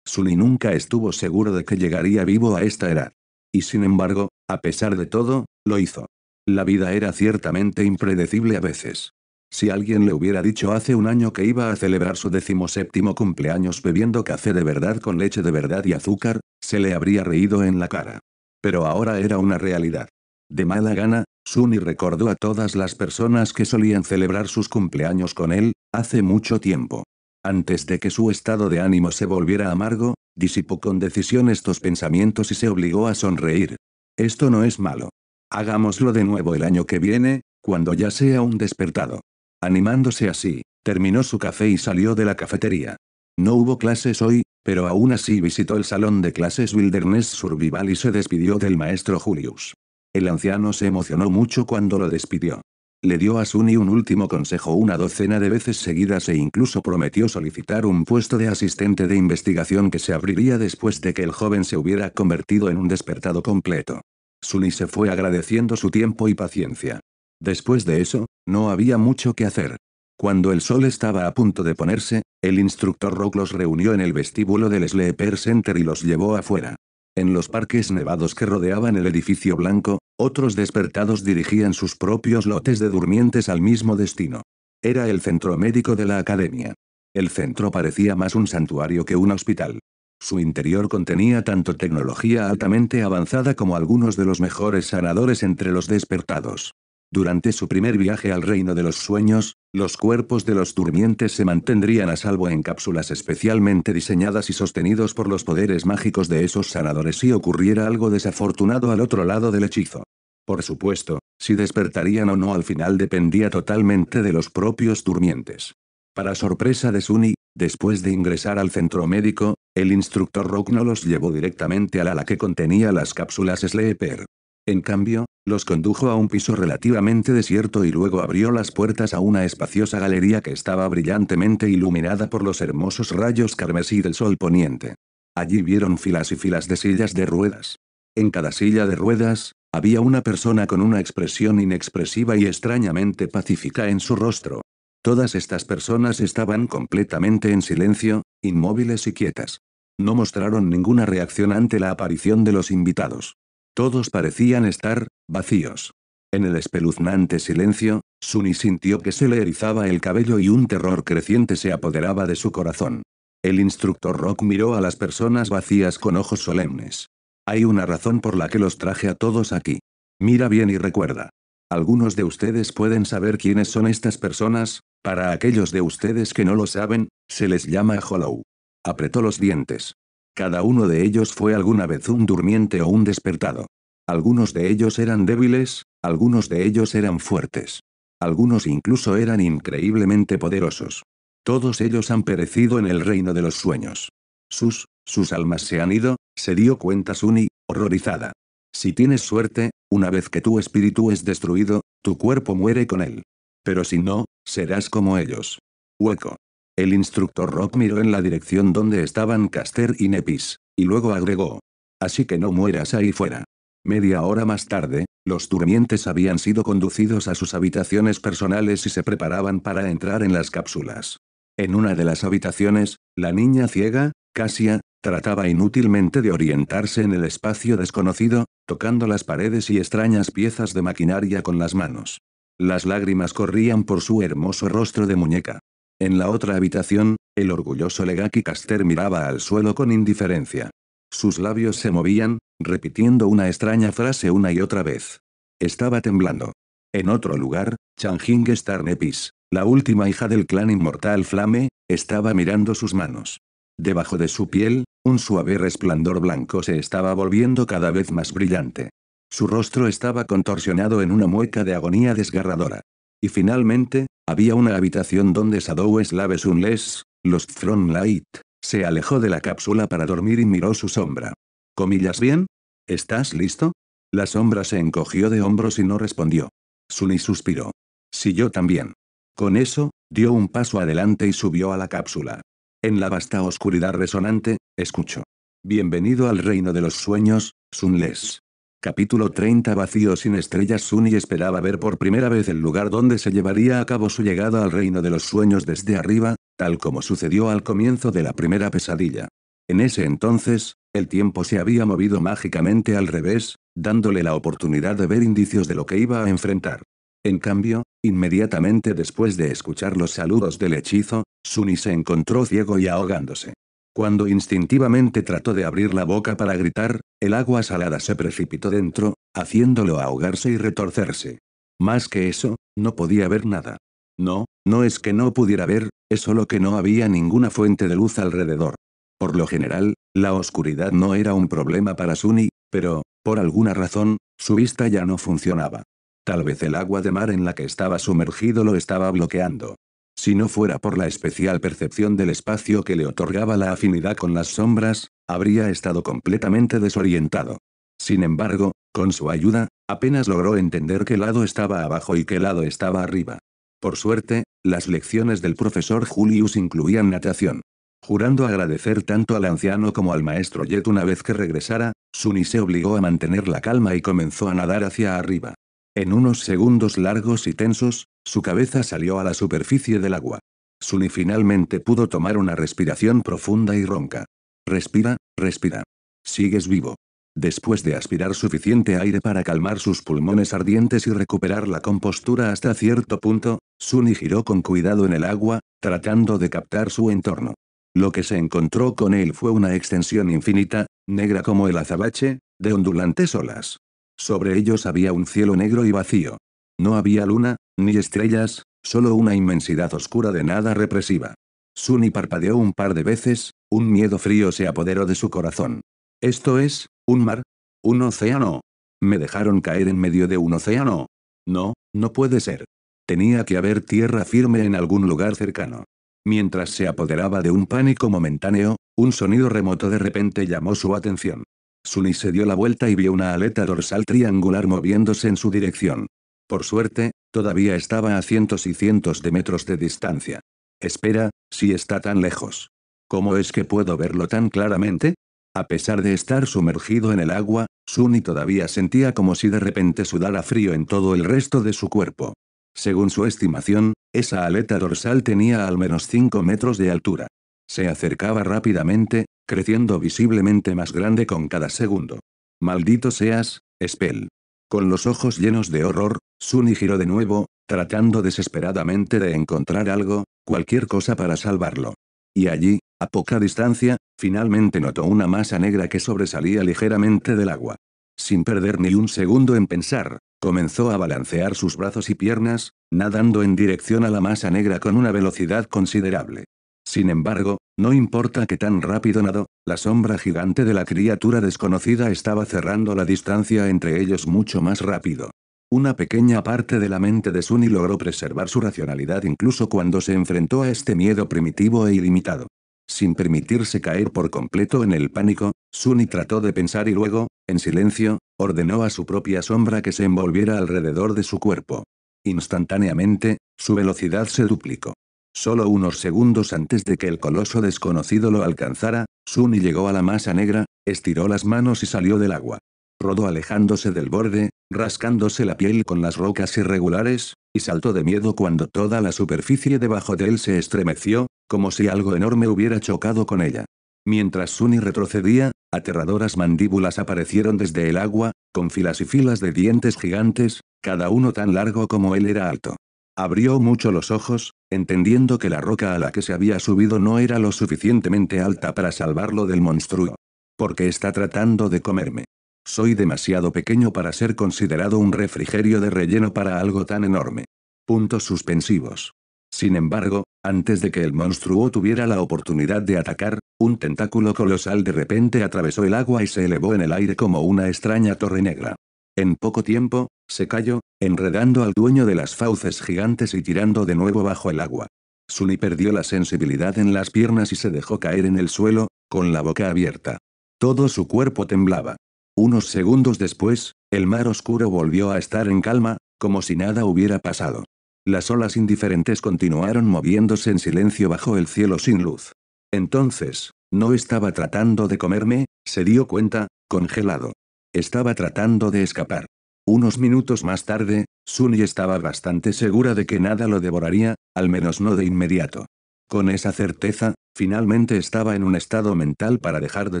Speaker 1: Sunny nunca estuvo seguro de que llegaría vivo a esta edad. Y sin embargo, a pesar de todo, lo hizo. La vida era ciertamente impredecible a veces. Si alguien le hubiera dicho hace un año que iba a celebrar su 17º cumpleaños bebiendo café de verdad con leche de verdad y azúcar, se le habría reído en la cara. Pero ahora era una realidad. De mala gana, Sunny recordó a todas las personas que solían celebrar sus cumpleaños con él, hace mucho tiempo. Antes de que su estado de ánimo se volviera amargo, disipó con decisión estos pensamientos y se obligó a sonreír. Esto no es malo. Hagámoslo de nuevo el año que viene, cuando ya sea un despertado. Animándose así, terminó su café y salió de la cafetería. No hubo clases hoy, pero aún así visitó el salón de clases Wilderness Survival y se despidió del maestro Julius. El anciano se emocionó mucho cuando lo despidió. Le dio a Sunny un último consejo una docena de veces seguidas e incluso prometió solicitar un puesto de asistente de investigación que se abriría después de que el joven se hubiera convertido en un despertado completo. Sunny se fue agradeciendo su tiempo y paciencia. Después de eso, no había mucho que hacer. Cuando el sol estaba a punto de ponerse, el instructor Rock los reunió en el vestíbulo del Sleeper Center y los llevó afuera. En los parques nevados que rodeaban el edificio blanco, otros despertados dirigían sus propios lotes de durmientes al mismo destino. Era el centro médico de la academia. El centro parecía más un santuario que un hospital. Su interior contenía tanto tecnología altamente avanzada como algunos de los mejores sanadores entre los despertados. Durante su primer viaje al reino de los sueños, los cuerpos de los durmientes se mantendrían a salvo en cápsulas especialmente diseñadas y sostenidos por los poderes mágicos de esos sanadores si ocurriera algo desafortunado al otro lado del hechizo. Por supuesto, si despertarían o no al final dependía totalmente de los propios durmientes. Para sorpresa de Sunny, después de ingresar al centro médico, el instructor Rock no los llevó directamente al ala que contenía las cápsulas Sleeper. En cambio, los condujo a un piso relativamente desierto y luego abrió las puertas a una espaciosa galería que estaba brillantemente iluminada por los hermosos rayos carmesí del sol poniente. Allí vieron filas y filas de sillas de ruedas. En cada silla de ruedas, había una persona con una expresión inexpresiva y extrañamente pacífica en su rostro. Todas estas personas estaban completamente en silencio, inmóviles y quietas. No mostraron ninguna reacción ante la aparición de los invitados. Todos parecían estar vacíos. En el espeluznante silencio, Sunny sintió que se le erizaba el cabello y un terror creciente se apoderaba de su corazón. El instructor Rock miró a las personas vacías con ojos solemnes. Hay una razón por la que los traje a todos aquí. Mira bien y recuerda. Algunos de ustedes pueden saber quiénes son estas personas, para aquellos de ustedes que no lo saben, se les llama Hollow. Apretó los dientes. Cada uno de ellos fue alguna vez un durmiente o un despertado. Algunos de ellos eran débiles, algunos de ellos eran fuertes. Algunos incluso eran increíblemente poderosos. Todos ellos han perecido en el reino de los sueños. Sus almas se han ido, se dio cuenta Sunny, horrorizada. Si tienes suerte, una vez que tu espíritu es destruido, tu cuerpo muere con él. Pero si no, serás como ellos. Hueco. El instructor Rock miró en la dirección donde estaban Caster y Nepis, y luego agregó. Así que no mueras ahí fuera. Media hora más tarde, los durmientes habían sido conducidos a sus habitaciones personales y se preparaban para entrar en las cápsulas. En una de las habitaciones, la niña ciega, Cassia, trataba inútilmente de orientarse en el espacio desconocido, tocando las paredes y extrañas piezas de maquinaria con las manos. Las lágrimas corrían por su hermoso rostro de muñeca. En la otra habitación, el orgulloso Legaki Caster miraba al suelo con indiferencia. Sus labios se movían, repitiendo una extraña frase una y otra vez. Estaba temblando. En otro lugar, Changjing Star Nepis, la última hija del clan inmortal Flame, estaba mirando sus manos. Debajo de su piel, un suave resplandor blanco se estaba volviendo cada vez más brillante. Su rostro estaba contorsionado en una mueca de agonía desgarradora. Y finalmente, había una habitación donde Shadow Slave Sunless, Lost from Light, se alejó de la cápsula para dormir y miró su sombra. ¿Comillas bien? ¿Estás listo? La sombra se encogió de hombros y no respondió. Sunny suspiró. Sí, yo también. Con eso, dio un paso adelante y subió a la cápsula. En la vasta oscuridad resonante, escuchó. Bienvenido al reino de los sueños, Sunless. Capítulo 30 Vacío sin estrellas. Sunny esperaba ver por primera vez el lugar donde se llevaría a cabo su llegada al reino de los sueños desde arriba, tal como sucedió al comienzo de la primera pesadilla. En ese entonces, el tiempo se había movido mágicamente al revés, dándole la oportunidad de ver indicios de lo que iba a enfrentar. En cambio, inmediatamente después de escuchar los saludos del hechizo, Sunny se encontró ciego y ahogándose. Cuando instintivamente trató de abrir la boca para gritar, el agua salada se precipitó dentro, haciéndolo ahogarse y retorcerse. Más que eso, no podía ver nada. No es que no pudiera ver, es solo que no había ninguna fuente de luz alrededor. Por lo general, la oscuridad no era un problema para Sunny, pero, por alguna razón, su vista ya no funcionaba. Tal vez el agua de mar en la que estaba sumergido lo estaba bloqueando. Si no fuera por la especial percepción del espacio que le otorgaba la afinidad con las sombras, habría estado completamente desorientado. Sin embargo, con su ayuda, apenas logró entender qué lado estaba abajo y qué lado estaba arriba. Por suerte, las lecciones del profesor Julius incluían natación. Jurando agradecer tanto al anciano como al maestro Jet una vez que regresara, Sunny se obligó a mantener la calma y comenzó a nadar hacia arriba. En unos segundos largos y tensos, su cabeza salió a la superficie del agua. Sunny finalmente pudo tomar una respiración profunda y ronca. Respira, respira. Sigues vivo. Después de aspirar suficiente aire para calmar sus pulmones ardientes y recuperar la compostura hasta cierto punto, Sunny giró con cuidado en el agua, tratando de captar su entorno. Lo que se encontró con él fue una extensión infinita, negra como el azabache, de ondulantes olas. Sobre ellos había un cielo negro y vacío. No había luna, ni estrellas, solo una inmensidad oscura de nada represiva. Sunny parpadeó un par de veces, un miedo frío se apoderó de su corazón. ¿Esto es, un mar? ¿Un océano? ¿Me dejaron caer en medio de un océano? No puede ser. Tenía que haber tierra firme en algún lugar cercano. Mientras se apoderaba de un pánico momentáneo, un sonido remoto de repente llamó su atención. Sunny se dio la vuelta y vio una aleta dorsal triangular moviéndose en su dirección. Por suerte, todavía estaba a cientos y cientos de metros de distancia. Espera, si está tan lejos. ¿Cómo es que puedo verlo tan claramente? A pesar de estar sumergido en el agua, Sunny todavía sentía como si de repente sudara frío en todo el resto de su cuerpo. Según su estimación, esa aleta dorsal tenía al menos 5 metros de altura. Se acercaba rápidamente, creciendo visiblemente más grande con cada segundo. Maldito seas, Spell. Con los ojos llenos de horror, Sunny giró de nuevo, tratando desesperadamente de encontrar algo, cualquier cosa para salvarlo. Y allí, a poca distancia, finalmente notó una masa negra que sobresalía ligeramente del agua. Sin perder ni un segundo en pensar, comenzó a balancear sus brazos y piernas, nadando en dirección a la masa negra con una velocidad considerable. Sin embargo, no importa que tan rápido nadó, la sombra gigante de la criatura desconocida estaba cerrando la distancia entre ellos mucho más rápido. Una pequeña parte de la mente de Sunny logró preservar su racionalidad incluso cuando se enfrentó a este miedo primitivo e ilimitado. Sin permitirse caer por completo en el pánico, Sunny trató de pensar y luego, en silencio, ordenó a su propia sombra que se envolviera alrededor de su cuerpo. Instantáneamente, su velocidad se duplicó. Solo unos segundos antes de que el coloso desconocido lo alcanzara, Sunny llegó a la masa negra, estiró las manos y salió del agua. Rodó alejándose del borde, rascándose la piel con las rocas irregulares, y saltó de miedo cuando toda la superficie debajo de él se estremeció, como si algo enorme hubiera chocado con ella. Mientras Sunny retrocedía, aterradoras mandíbulas aparecieron desde el agua, con filas y filas de dientes gigantes, cada uno tan largo como él era alto. Abrió mucho los ojos, entendiendo que la roca a la que se había subido no era lo suficientemente alta para salvarlo del monstruo. ¿Por qué está tratando de comerme? Soy demasiado pequeño para ser considerado un refrigerio de relleno para algo tan enorme. Puntos suspensivos. Sin embargo, antes de que el monstruo tuviera la oportunidad de atacar, un tentáculo colosal de repente atravesó el agua y se elevó en el aire como una extraña torre negra. En poco tiempo, se cayó, enredando al dueño de las fauces gigantes y tirando de nuevo bajo el agua. Sunny perdió la sensibilidad en las piernas y se dejó caer en el suelo, con la boca abierta. Todo su cuerpo temblaba. Unos segundos después, el mar oscuro volvió a estar en calma, como si nada hubiera pasado. Las olas indiferentes continuaron moviéndose en silencio bajo el cielo sin luz. Entonces, no estaba tratando de comerme, se dio cuenta, congelado. Estaba tratando de escapar. Unos minutos más tarde, Sunny estaba bastante segura de que nada lo devoraría, al menos no de inmediato. Con esa certeza, finalmente estaba en un estado mental para dejar de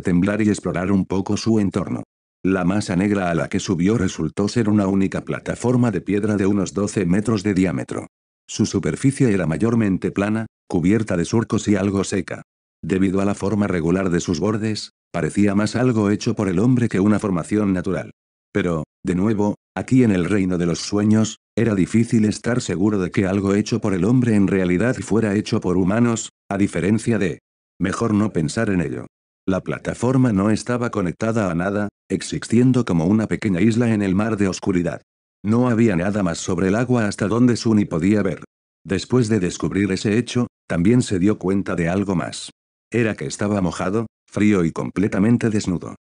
Speaker 1: temblar y explorar un poco su entorno. La masa negra a la que subió resultó ser una única plataforma de piedra de unos 12 metros de diámetro. Su superficie era mayormente plana, cubierta de surcos y algo seca. Debido a la forma regular de sus bordes, parecía más algo hecho por el hombre que una formación natural. Pero, de nuevo, aquí en el reino de los sueños, era difícil estar seguro de que algo hecho por el hombre en realidad fuera hecho por humanos, a diferencia de... Mejor no pensar en ello. La plataforma no estaba conectada a nada, existiendo como una pequeña isla en el mar de oscuridad. No había nada más sobre el agua hasta donde Sunny podía ver. Después de descubrir ese hecho, también se dio cuenta de algo más. Era que estaba mojado, frío y completamente desnudo.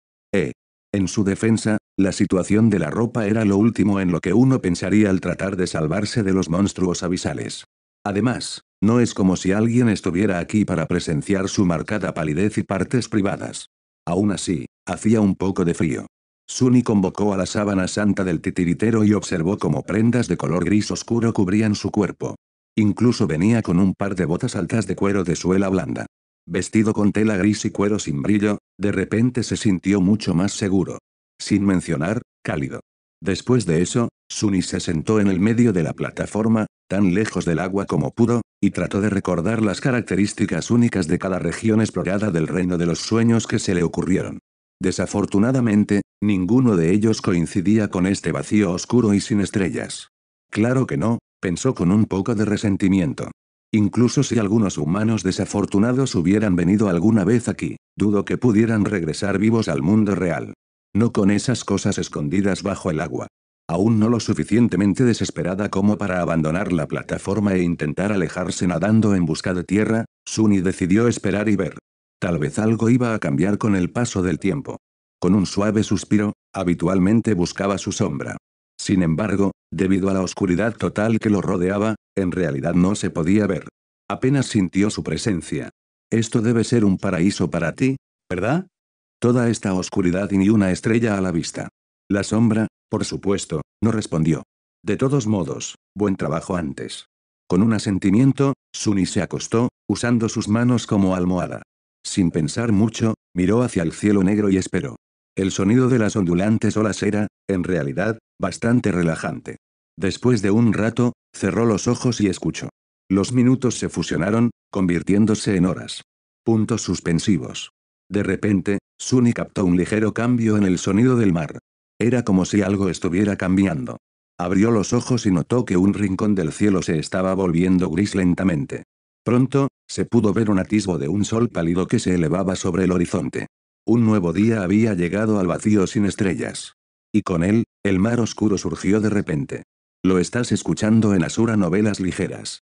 Speaker 1: En su defensa, la situación de la ropa era lo último en lo que uno pensaría al tratar de salvarse de los monstruos abisales. Además, no es como si alguien estuviera aquí para presenciar su marcada palidez y partes privadas. Aún así, hacía un poco de frío. Sunny convocó a la sábana santa del titiritero y observó cómo prendas de color gris oscuro cubrían su cuerpo. Incluso venía con un par de botas altas de cuero de suela blanda. Vestido con tela gris y cuero sin brillo, de repente se sintió mucho más seguro. Sin mencionar, cálido. Después de eso, Sunny se sentó en el medio de la plataforma, tan lejos del agua como pudo, y trató de recordar las características únicas de cada región explorada del reino de los sueños que se le ocurrieron. Desafortunadamente, ninguno de ellos coincidía con este vacío oscuro y sin estrellas. Claro que no, pensó con un poco de resentimiento. Incluso si algunos humanos desafortunados hubieran venido alguna vez aquí, dudo que pudieran regresar vivos al mundo real. No con esas cosas escondidas bajo el agua. Aún no lo suficientemente desesperada como para abandonar la plataforma e intentar alejarse nadando en busca de tierra, Sunny decidió esperar y ver. Tal vez algo iba a cambiar con el paso del tiempo. Con un suave suspiro, habitualmente buscaba su sombra. Sin embargo, debido a la oscuridad total que lo rodeaba, en realidad no se podía ver. Apenas sintió su presencia. Esto debe ser un paraíso para ti, ¿verdad? Toda esta oscuridad y ni una estrella a la vista. La sombra, por supuesto, no respondió. De todos modos, buen trabajo antes. Con un asentimiento, Sunny se acostó, usando sus manos como almohada. Sin pensar mucho, miró hacia el cielo negro y esperó. El sonido de las ondulantes olas era, en realidad, Bastante relajante. Después de un rato, cerró los ojos y escuchó. Los minutos se fusionaron, convirtiéndose en horas. Puntos suspensivos. De repente, Sunny captó un ligero cambio en el sonido del mar. Era como si algo estuviera cambiando. Abrió los ojos y notó que un rincón del cielo se estaba volviendo gris lentamente. Pronto, se pudo ver un atisbo de un sol pálido que se elevaba sobre el horizonte. Un nuevo día había llegado al vacío sin estrellas. Y con él, el mar oscuro surgió de repente. Lo estás escuchando en Asura Novelas Ligeras.